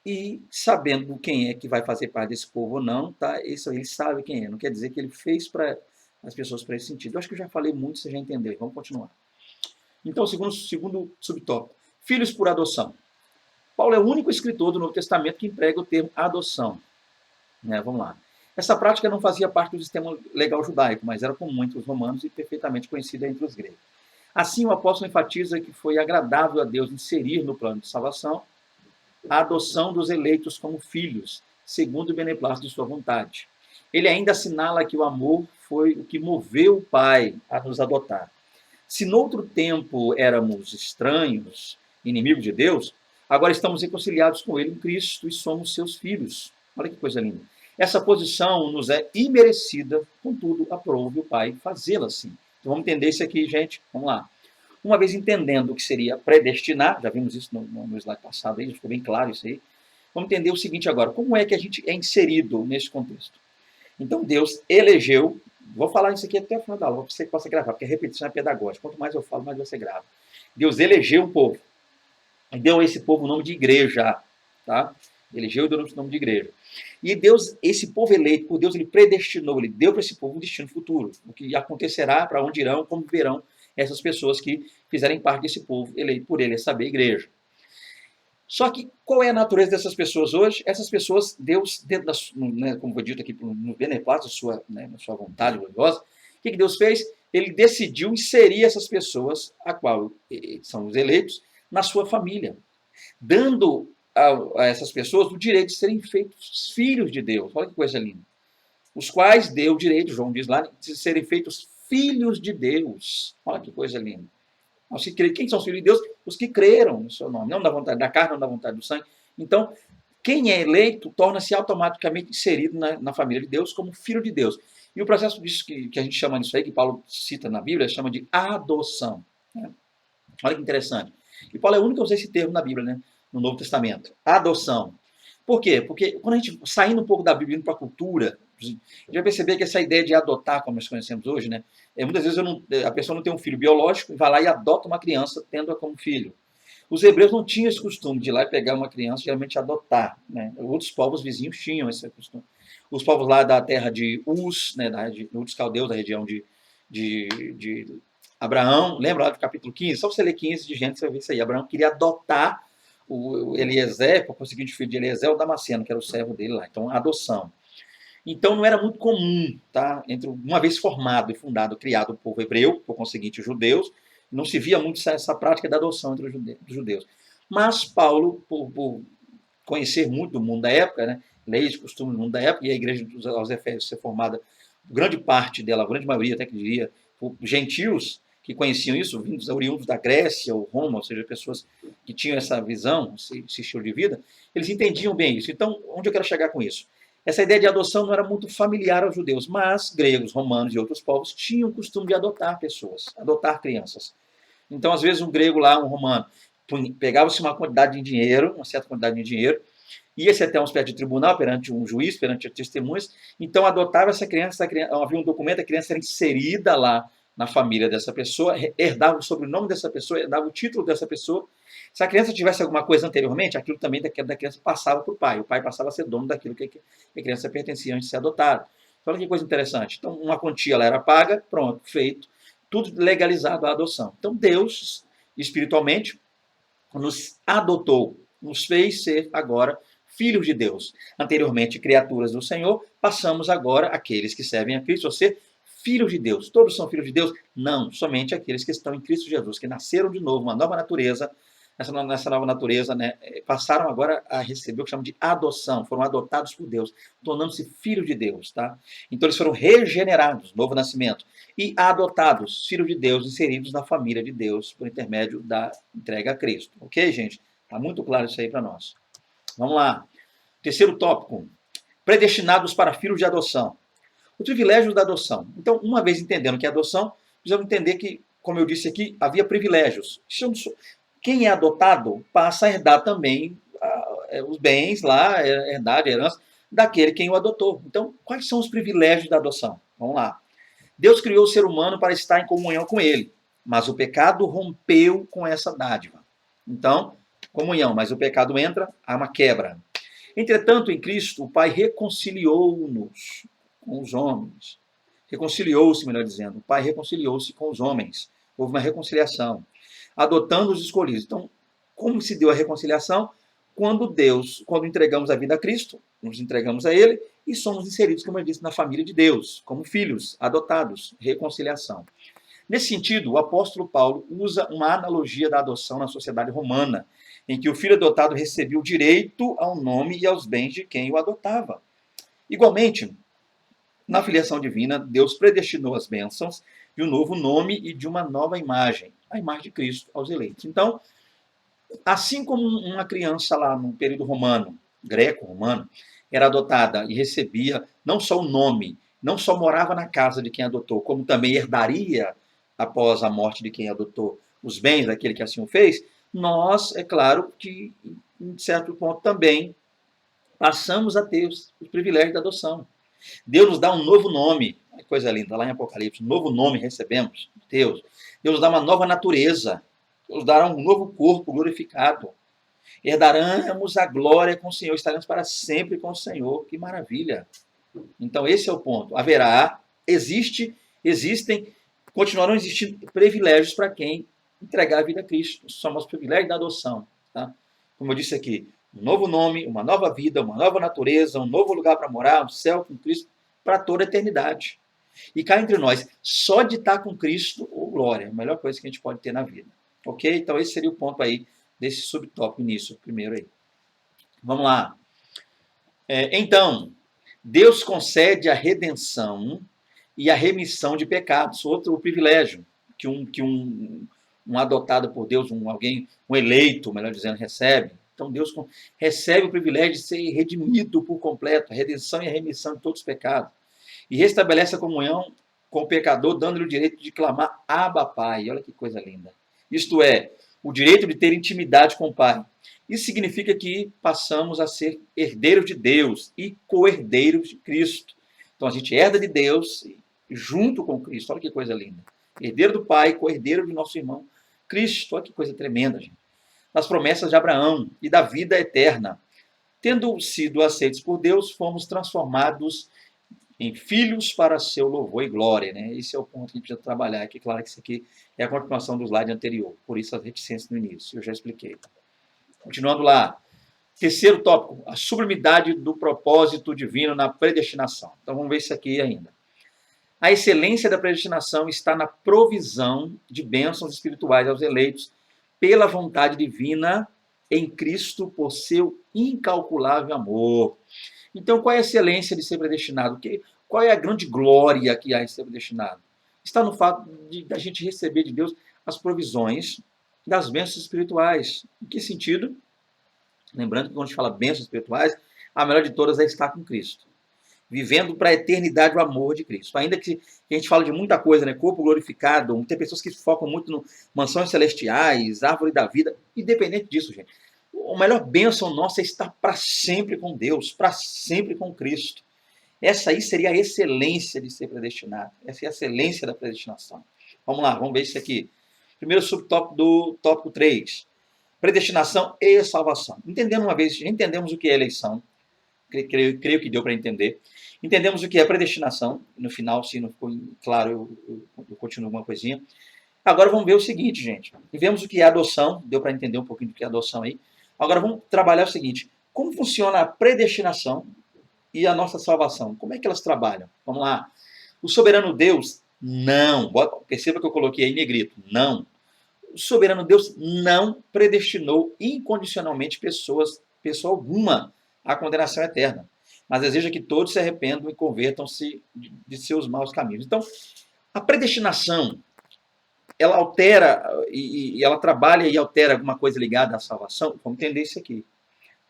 e sabendo quem é que vai fazer parte desse povo ou não, tá? Isso ele sabe quem é. Não quer dizer que ele fez para as pessoas para esse sentido. Eu acho que eu já falei muito, você já entendeu. Vamos continuar. Então, segundo subtópico, filhos por adoção. Paulo é o único escritor do Novo Testamento que emprega o termo adoção. Vamos lá. Essa prática não fazia parte do sistema legal judaico, mas era comum entre os romanos e perfeitamente conhecida entre os gregos. Assim, o apóstolo enfatiza que foi agradável a Deus inserir no plano de salvação a adoção dos eleitos como filhos, segundo o beneplácito de sua vontade. Ele ainda assinala que o amor foi o que moveu o Pai a nos adotar. Se noutro tempo éramos estranhos, inimigos de Deus, agora estamos reconciliados com Ele em Cristo e somos seus filhos. Olha que coisa linda. Essa posição nos é imerecida, contudo, aprove o Pai fazê-la assim. Então vamos entender isso aqui, gente. Vamos lá. Uma vez entendendo o que seria predestinar, já vimos isso no slide passado, aí, ficou bem claro isso aí. Vamos entender o seguinte agora: como é que a gente é inserido nesse contexto? Então, Deus elegeu, vou falar isso aqui até o final da aula, para você que possa gravar, porque a repetição é pedagógica. Quanto mais eu falo, mais você grava. Deus elegeu um povo, e deu a esse povo o nome de igreja, tá? Elegeu e deu o nome de igreja. E Deus, esse povo eleito por Deus, ele predestinou, ele deu para esse povo um destino futuro, o que acontecerá, para onde irão, como verão essas pessoas que fizerem parte desse povo eleito por ele, é saber, a igreja. Só que qual é a natureza dessas pessoas hoje? Essas pessoas, Deus, dentro da, né, como foi dito aqui, no beneplácito, na sua vontade gloriosa, o que Deus fez? Ele decidiu inserir essas pessoas, a qual são os eleitos, na sua família, dando a essas pessoas o direito de serem feitos filhos de Deus. Olha que coisa linda. Os quais deu o direito, João diz lá, de serem feitos filhos de Deus. Olha que coisa linda. Quem são os filhos de Deus? Os que creram no seu nome, não da vontade da carne, não da vontade do sangue. Então, quem é eleito torna-se automaticamente inserido na família de Deus como filho de Deus. E o processo disso que a gente chama disso aí, que Paulo cita na Bíblia, chama de adoção. Né? Olha que interessante. E Paulo é o único que usa esse termo na Bíblia, né? No Novo Testamento. Adoção. Por quê? Porque quando a gente, saindo um pouco da Bíblia, indo para a cultura, a gente vai perceber que essa ideia de adotar, como nós conhecemos hoje, né? Muitas vezes a pessoa não tem um filho biológico e vai lá e adota uma criança, tendo-a como filho. Os hebreus não tinham esse costume de ir lá e pegar uma criança, geralmente adotar. Né? Outros povos vizinhos tinham esse costume. Os povos lá da terra de Uz, né, dos caldeus, da região de Abraão, lembra lá do capítulo 15? Só você ler 15 de Gênesis, você vai ver isso aí. Abraão queria adotar o Eliezer, para conseguir o filho de Eliezer, o Damasceno, que era o servo dele lá. Então, adoção. Então, não era muito comum, tá? Uma vez formado e fundado, criado o povo hebreu, por conseguinte, os judeus, não se via muito essa prática da adoção entre os judeus. Mas Paulo, por conhecer muito do mundo da época, né? Leis, costumes do mundo da época, e a igreja aos Efésios ser formada, grande parte dela, a grande maioria, até que diria, por gentios que conheciam isso, vindos oriundos da Grécia ou Roma, ou seja, pessoas que tinham essa visão, esse estilo de vida, eles entendiam bem isso. Então, onde eu quero chegar com isso? Essa ideia de adoção não era muito familiar aos judeus, mas gregos, romanos e outros povos tinham o costume de adotar pessoas, adotar crianças. Então, às vezes, um grego lá, um romano, pegava-se uma quantidade de dinheiro, uma certa quantidade de dinheiro, ia-se até uma espécie de tribunal, perante um juiz, perante testemunhas, então adotava essa criança, havia um documento, a criança era inserida lá na família dessa pessoa, herdava o sobrenome dessa pessoa, herdava o título dessa pessoa. Se a criança tivesse alguma coisa anteriormente, aquilo também da criança passava para o pai passava a ser dono daquilo que a criança pertencia antes de ser adotada. Então, olha que coisa interessante. Então, uma quantia ela era paga, pronto, feito, tudo legalizado à adoção. Então, Deus, espiritualmente, nos adotou, nos fez ser agora filhos de Deus. Anteriormente, criaturas do Senhor, passamos agora aqueles que servem a Cristo a ser filhos de Deus. Todos são filhos de Deus? Não, somente aqueles que estão em Cristo Jesus, que nasceram de novo, uma nova natureza. Nessa nova natureza, né, passaram agora a receber o que chamam de adoção, foram adotados por Deus, tornando-se filhos de Deus. Tá? Então, eles foram regenerados, novo nascimento, e adotados, filhos de Deus, inseridos na família de Deus, por intermédio da entrega a Cristo. Ok, gente? Está muito claro isso aí para nós. Vamos lá. Terceiro tópico. Predestinados para filhos de adoção. Os privilégios da adoção. Então, uma vez entendendo que é adoção, precisamos entender que, como eu disse aqui, havia privilégios. Quem é adotado passa a herdar também os bens lá, herdade, herança, daquele quem o adotou. Então, quais são os privilégios da adoção? Vamos lá. Deus criou o ser humano para estar em comunhão com ele, mas o pecado rompeu com essa dádiva. Então, comunhão, mas o pecado entra, há uma quebra. Entretanto, em Cristo, o Pai reconciliou-nos com os homens. Reconciliou-se, melhor dizendo. O Pai reconciliou-se com os homens. Houve uma reconciliação. Adotando os escolhidos. Então, como se deu a reconciliação? Quando entregamos a vida a Cristo, nos entregamos a Ele e somos inseridos, como eu disse, na família de Deus, como filhos, adotados, reconciliação. Nesse sentido, o apóstolo Paulo usa uma analogia da adoção na sociedade romana, em que o filho adotado recebia o direito ao nome e aos bens de quem o adotava. Igualmente, na filiação divina, Deus predestinou as bênçãos de um novo nome e de uma nova imagem, a imagem de Cristo aos eleitos. Então, assim como uma criança lá no período romano, greco-romano, era adotada e recebia não só o nome, não só morava na casa de quem adotou, como também herdaria, após a morte de quem adotou, os bens daquele que assim o fez, nós, é claro, que em certo ponto também passamos a ter os privilégios da adoção. Deus nos dá um novo nome, que coisa linda, lá em Apocalipse, um novo nome recebemos de Deus. Deus nos dá uma nova natureza, Deus dará um novo corpo glorificado. Herdaremos a glória com o Senhor, estaremos para sempre com o Senhor. Que maravilha! Então, esse é o ponto. Existem, continuarão existindo privilégios para quem entregar a vida a Cristo. Somos privilégios da adoção. Tá? Como eu disse aqui, um novo nome, uma nova vida, uma nova natureza, um novo lugar para morar, um céu com Cristo para toda a eternidade. E cá entre nós, só de estar com Cristo, oh glória, a melhor coisa que a gente pode ter na vida. Ok? Então esse seria o ponto aí desse subtópico início, primeiro aí. Vamos lá. Então, Deus concede a redenção e a remissão de pecados, outro privilégio que um adotado por Deus, um eleito, melhor dizendo, recebe. Então Deus recebe o privilégio de ser redimido por completo, a redenção e a remissão de todos os pecados. E restabelece a comunhão com o pecador, dando-lhe o direito de clamar Abba, Pai. Olha que coisa linda. Isto é, o direito de ter intimidade com o Pai. Isso significa que passamos a ser herdeiros de Deus e co-herdeiros de Cristo. Então a gente herda de Deus junto com Cristo. Olha que coisa linda. Herdeiro do Pai, co-herdeiro de nosso irmão Cristo. Olha que coisa tremenda, gente. Nas promessas de Abraão e da vida eterna. Tendo sido aceitos por Deus, fomos transformados em filhos para seu louvor e glória. Né? Esse é o ponto que a gente precisa trabalhar aqui. Claro que isso aqui é a continuação do slide anterior, por isso as reticências no início, eu já expliquei. Continuando lá. Terceiro tópico, a sublimidade do propósito divino na predestinação. Então vamos ver isso aqui ainda. A excelência da predestinação está na provisão de bênçãos espirituais aos eleitos pela vontade divina em Cristo por seu incalculável amor. Então, qual é a excelência de ser predestinado? Qual é a grande glória que há em ser predestinado? Está no fato de a gente receber de Deus as provisões das bênçãos espirituais. Em que sentido? Lembrando que quando a gente fala bênçãos espirituais, a melhor de todas é estar com Cristo. Vivendo para a eternidade o amor de Cristo. Ainda que a gente fala de muita coisa, né? Corpo glorificado, tem pessoas que focam muito no mansões celestiais, árvore da vida. Independente disso, gente. A melhor bênção nossa é estar para sempre com Deus, para sempre com Cristo. Essa aí seria a excelência de ser predestinado. Essa é a excelência da predestinação. Vamos lá, vamos ver isso aqui. Primeiro subtópico do tópico 3. Predestinação e salvação. Entendemos o que é eleição. Creio que deu para entender. Entendemos o que é predestinação. No final, se não ficou claro, eu continuo uma coisinha. Agora vamos ver o seguinte, gente. Vemos o que é adoção. Deu para entender um pouquinho do que é adoção aí. Agora vamos trabalhar o seguinte. Como funciona a predestinação e a nossa salvação? Como é que elas trabalham? Vamos lá. O soberano Deus não. Perceba que eu coloquei aí em negrito. Não. O soberano Deus não predestinou incondicionalmente pessoa alguma à condenação eterna, mas deseja que todos se arrependam e convertam-se de seus maus caminhos. Então, a predestinação, ela altera e ela trabalha e altera alguma coisa ligada à salvação? Vamos entender isso aqui.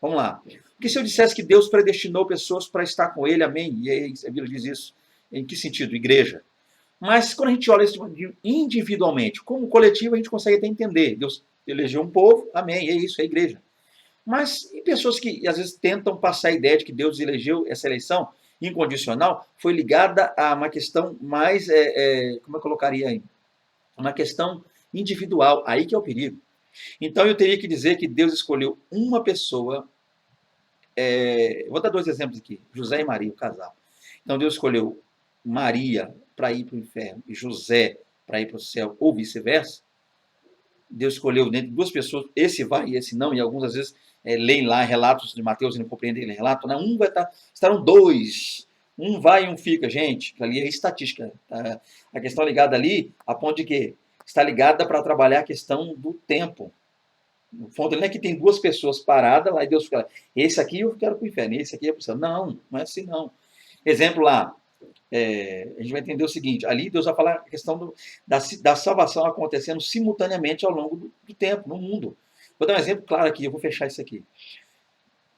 Vamos lá. Porque se eu dissesse que Deus predestinou pessoas para estar com Ele, amém? E aí a Bíblia diz isso. Em que sentido? Igreja. Mas quando a gente olha isso individualmente, como coletivo, a gente consegue até entender. Deus elegeu um povo, amém, é isso, é a igreja. Mas e pessoas que às vezes tentam passar a ideia de que Deus elegeu essa eleição incondicional, foi ligada a uma questão mais, como eu colocaria aí? Uma questão individual, aí que é o perigo. Então eu teria que dizer que Deus escolheu uma pessoa, vou dar 2 exemplos aqui, José e Maria, o casal. Então Deus escolheu Maria para ir para o inferno e José para ir para o céu, ou vice-versa. Deus escolheu dentro de 2 pessoas, esse vai e esse não, e alguns às vezes leem lá relatos de Mateus e não compreendem aquele relato, né? Estarão 2 Um vai e um fica, gente, ali é estatística. Tá? A questão ligada ali, a ponto de que está ligada para trabalhar a questão do tempo. No fundo, não é que tem duas pessoas paradas lá e Deus fica, esse aqui eu quero para o inferno, esse aqui é para o céu. Não, não é assim não. Exemplo lá, a gente vai entender o seguinte, ali Deus vai falar a questão da salvação acontecendo simultaneamente ao longo do tempo, no mundo. Vou dar um exemplo claro aqui, eu vou fechar isso aqui.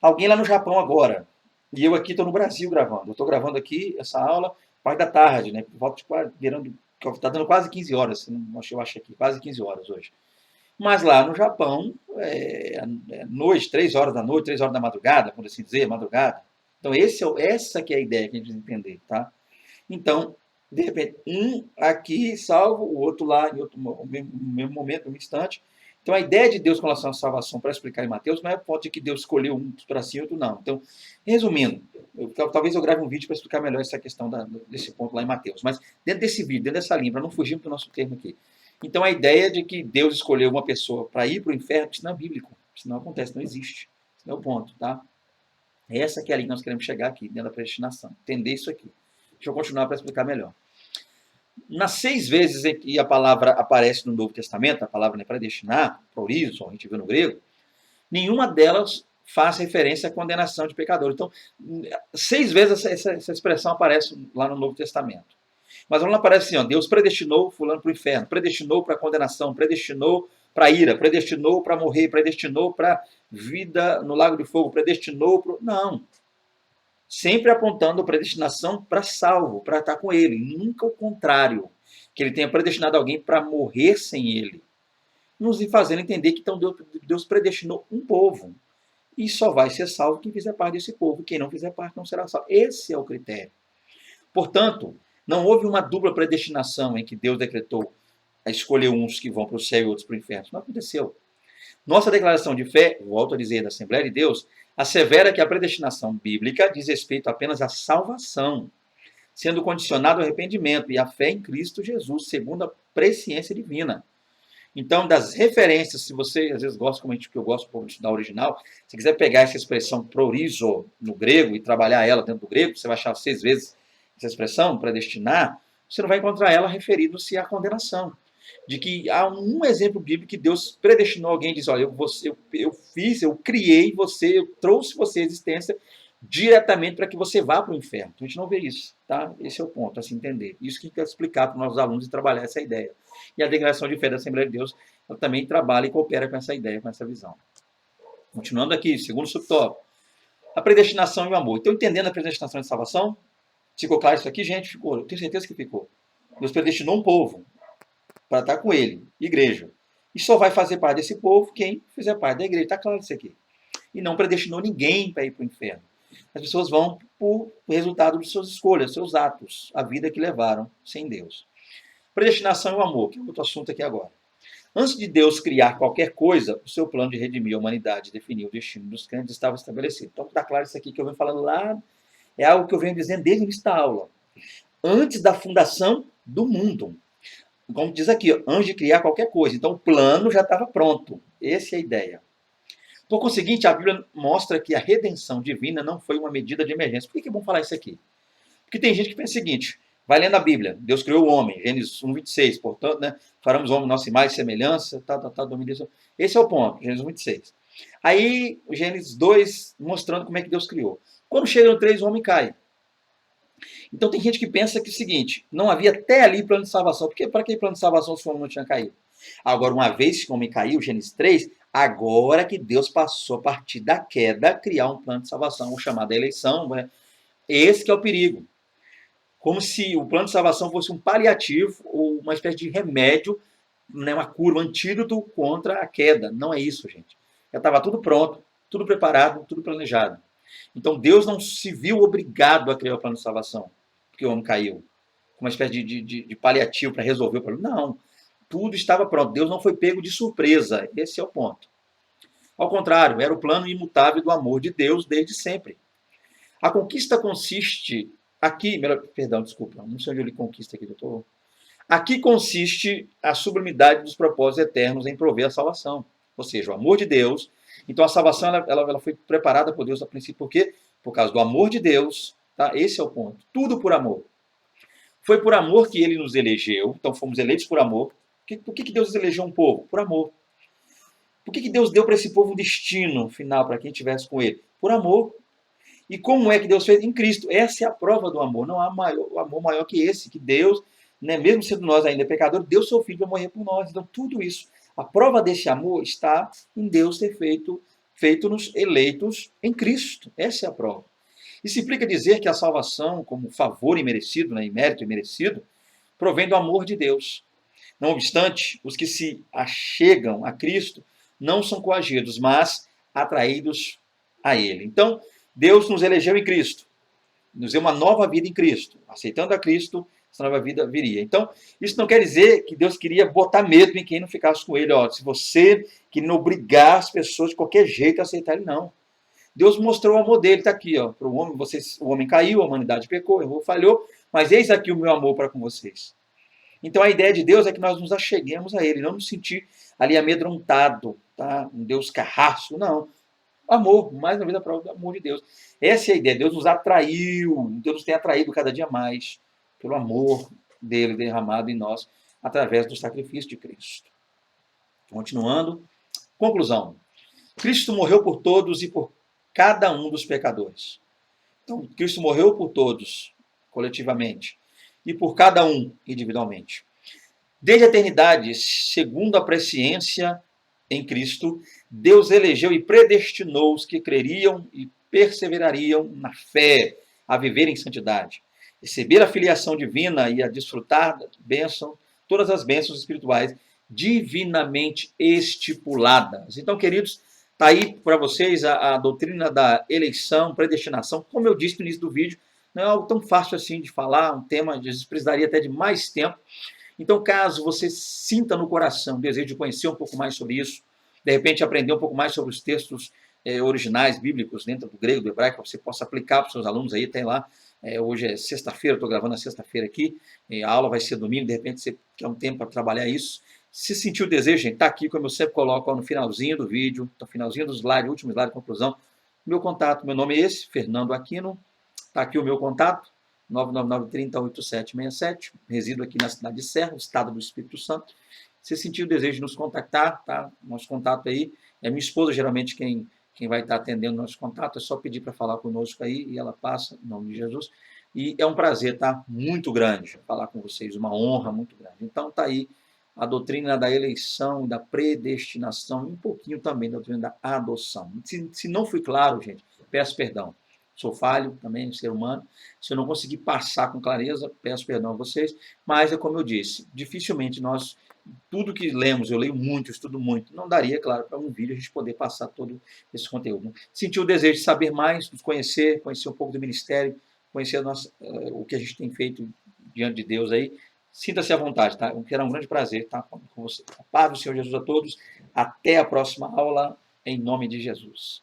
Alguém lá no Japão agora, e eu aqui estou no Brasil gravando. Eu estou gravando aqui essa aula, parte da tarde, né? Volto virando, está dando quase 15 horas, eu acho aqui, quase 15 horas hoje. Mas lá no Japão, noite, 3 horas da noite, 3 horas da madrugada, por assim dizer, madrugada. Então, essa que é a ideia que a gente precisa entender, tá? Então, de repente, um aqui salvo, o outro lá em outro no mesmo momento, no mesmo instante. Então, a ideia de Deus com relação à salvação, para explicar em Mateus, não é o ponto de que Deus escolheu um para si e outro não. Então, resumindo, talvez eu grave um vídeo para explicar melhor essa questão desse ponto lá em Mateus. Mas dentro desse vídeo, dentro dessa linha, para não fugir do nosso termo aqui. Então, a ideia de que Deus escolheu uma pessoa para ir para o inferno, isso não é bíblico. Isso não acontece, não existe. Esse não é o ponto, tá? Essa que é a linha que nós queremos chegar aqui, dentro da predestinação. Entender isso aqui. Deixa eu continuar para explicar melhor. Nas 6 vezes em que a palavra aparece no Novo Testamento, a palavra predestinar, prorizo, a gente vê no grego, nenhuma delas faz referência à condenação de pecador. Então, 6 vezes essa expressão aparece lá no Novo Testamento. Mas não aparece assim, ó, Deus predestinou fulano para o inferno, predestinou para a condenação, predestinou para a ira, predestinou para morrer, predestinou para vida no lago de fogo, predestinou para... Não. Sempre apontando a predestinação para salvo, para estar com ele. Nunca o contrário, que ele tenha predestinado alguém para morrer sem ele. Nos fazendo entender que então Deus predestinou um povo. E só vai ser salvo quem fizer parte desse povo. Quem não fizer parte não será salvo. Esse é o critério. Portanto, não houve uma dupla predestinação em que Deus decretou a escolher uns que vão para o céu e outros para o inferno. Isso não aconteceu. Nossa declaração de fé, volto a dizer, da Assembleia de Deus, assevera que a predestinação bíblica diz respeito apenas à salvação, sendo condicionado ao arrependimento e à fé em Cristo Jesus, segundo a presciência divina. Então, das referências, se você às vezes gosta, como que eu gosto de estudar original, se quiser pegar essa expressão prorizo no grego e trabalhar ela dentro do grego, você vai achar 6 vezes essa expressão, predestinar, você não vai encontrar ela referindo-se à condenação. De que há um exemplo bíblico que Deus predestinou alguém e diz, olha, eu criei você, eu trouxe você à existência diretamente para que você vá para o inferno. Então, a gente não vê isso, tá? Esse é o ponto, a se entender. Isso que a gente quer explicar para os nossos alunos e trabalhar essa ideia. E a declaração de fé da Assembleia de Deus, ela também trabalha e coopera com essa ideia, com essa visão. Continuando aqui, segundo subtópico, a predestinação e o amor. Então, entendendo a predestinação e a salvação, ficou claro isso aqui, gente? Ficou, eu tenho certeza que ficou. Deus predestinou um povo para estar com ele, igreja. E só vai fazer parte desse povo quem fizer parte da igreja. Está claro isso aqui. E não predestinou ninguém para ir para o inferno. As pessoas vão por resultado de suas escolhas, seus atos, a vida que levaram sem Deus. Predestinação e o amor, que é outro assunto aqui agora. Antes de Deus criar qualquer coisa, o seu plano de redimir a humanidade, definir o destino dos crentes, estava estabelecido. Então, está claro isso aqui que eu venho falando lá, é algo que eu venho dizendo desde o início da aula. Antes da fundação do mundo. Como diz aqui, antes de criar qualquer coisa. Então, o plano já estava pronto. Essa é a ideia. Por conseguinte, a Bíblia mostra que a redenção divina não foi uma medida de emergência. Por que é bom falar isso aqui? Porque tem gente que pensa o seguinte, vai lendo a Bíblia, Deus criou o homem, Gênesis 1:26, portanto, né, faremos o homem nossa imagem e semelhança, dominação. Esse é o ponto, Gênesis 1:26. Aí, o Gênesis 2, mostrando como é que Deus criou. Quando chega no 3, o homem cai. Então tem gente que pensa que é o seguinte, não havia até ali plano de salvação. Porque para que plano de salvação se o homem não tinha caído? Agora, uma vez que o homem caiu, Gênesis 3, agora que Deus passou a partir da queda a criar um plano de salvação, o chamado eleição. Né? Esse que é o perigo. Como se o plano de salvação fosse um paliativo ou uma espécie de remédio, né, uma cura, um antídoto contra a queda. Não é isso, gente. Já estava tudo pronto, tudo preparado, tudo planejado. Então Deus não se viu obrigado a criar o plano de salvação, porque o homem caiu. Uma espécie de paliativo para resolver o problema. Não. Tudo estava pronto. Deus não foi pego de surpresa. Esse é o ponto. Ao contrário, era o plano imutável do amor de Deus desde sempre. A conquista consiste... Desculpa. Não sei onde eu li conquista aqui, doutor. Aqui consiste a sublimidade dos propósitos eternos em prover a salvação. Ou seja, o amor de Deus. Então a salvação ela foi preparada por Deus a princípio. Por quê? Por causa do amor de Deus Tá? Esse é o ponto. Tudo por amor. Foi por amor que ele nos elegeu, então fomos eleitos por amor. Por que Deus elegeu um povo? Por amor. Por que Deus deu para esse povo um destino final para quem estivesse com ele? Por amor. E como é que Deus fez? Em Cristo. Essa é a prova do amor. Não há amor maior que esse, que Deus, né, mesmo sendo nós ainda pecadores, deu seu filho para morrer por nós. Então, tudo isso, a prova desse amor está em Deus ter feito-nos eleitos em Cristo. Essa é a prova. Isso implica dizer que a salvação, como favor imerecido, né, mérito imerecido, provém do amor de Deus. Não obstante, os que se achegam a Cristo não são coagidos, mas atraídos a Ele. Então, Deus nos elegeu em Cristo, nos deu uma nova vida em Cristo. Aceitando a Cristo, essa nova vida viria. Então, isso não quer dizer que Deus queria botar medo em quem não ficasse com Ele. Ó, se você queria obrigar as pessoas de qualquer jeito a aceitar Ele, não. Deus mostrou o amor dele, está aqui, ó, para o homem. O homem caiu, a humanidade pecou, errou, falhou, mas eis aqui o meu amor para com vocês. Então a ideia de Deus é que nós nos acheguemos a Ele, não nos sentir ali amedrontado, tá? Um Deus carrasco, não. Amor, mais na vida prova do amor de Deus. Essa é a ideia. Deus nos atraiu, Deus nos tem atraído cada dia mais pelo amor dele derramado em nós através do sacrifício de Cristo. Continuando, conclusão. Cristo morreu por todos e por cada um dos pecadores. Então, Cristo morreu por todos, coletivamente, e por cada um, individualmente. Desde a eternidade, segundo a presciência em Cristo, Deus elegeu e predestinou os que creriam e perseverariam na fé, a viver em santidade, receber a filiação divina e a desfrutar da bênção, todas as bênçãos espirituais divinamente estipuladas. Então, queridos, está aí para vocês a doutrina da eleição, predestinação. Como eu disse no início do vídeo, não é algo tão fácil assim de falar, um tema que precisaria até de mais tempo. Então, caso você sinta no coração o desejo de conhecer um pouco mais sobre isso, de repente aprender um pouco mais sobre os textos originais bíblicos dentro do grego, do hebraico, para você possa aplicar para os seus alunos aí, tem lá. Hoje é sexta-feira, estou gravando na sexta-feira aqui, a aula vai ser domingo, de repente você quer um tempo para trabalhar isso. Se sentir o desejo, gente, está aqui, como eu sempre coloco, ó, no finalzinho do vídeo, no finalzinho do slide, último slide, conclusão, meu contato, meu nome é esse, Fernando Aquino, está aqui o meu contato, 999-30-8767, resido aqui na cidade de Serra, estado do Espírito Santo. Se sentir o desejo de nos contactar, tá? Nosso contato aí, é minha esposa geralmente quem vai estar atendendo nosso contato, é só pedir para falar conosco aí e ela passa, em nome de Jesus. E é um prazer, tá? Muito grande falar com vocês, uma honra muito grande. Então tá aí a doutrina da eleição, da predestinação e um pouquinho também da doutrina da adoção. Se não fui claro, gente, peço perdão. Sou falho também, ser humano. Se eu não conseguir passar com clareza, peço perdão a vocês. Mas é como eu disse, dificilmente nós, tudo que lemos, eu leio muito, estudo muito, não daria, claro, para um vídeo a gente poder passar todo esse conteúdo. Sentir o desejo de saber mais, nos conhecer um pouco do ministério, conhecer o que a gente tem feito diante de Deus aí. Sinta-se à vontade, tá? Será um grande prazer estar com você. A paz do Senhor Jesus a todos. Até a próxima aula, em nome de Jesus.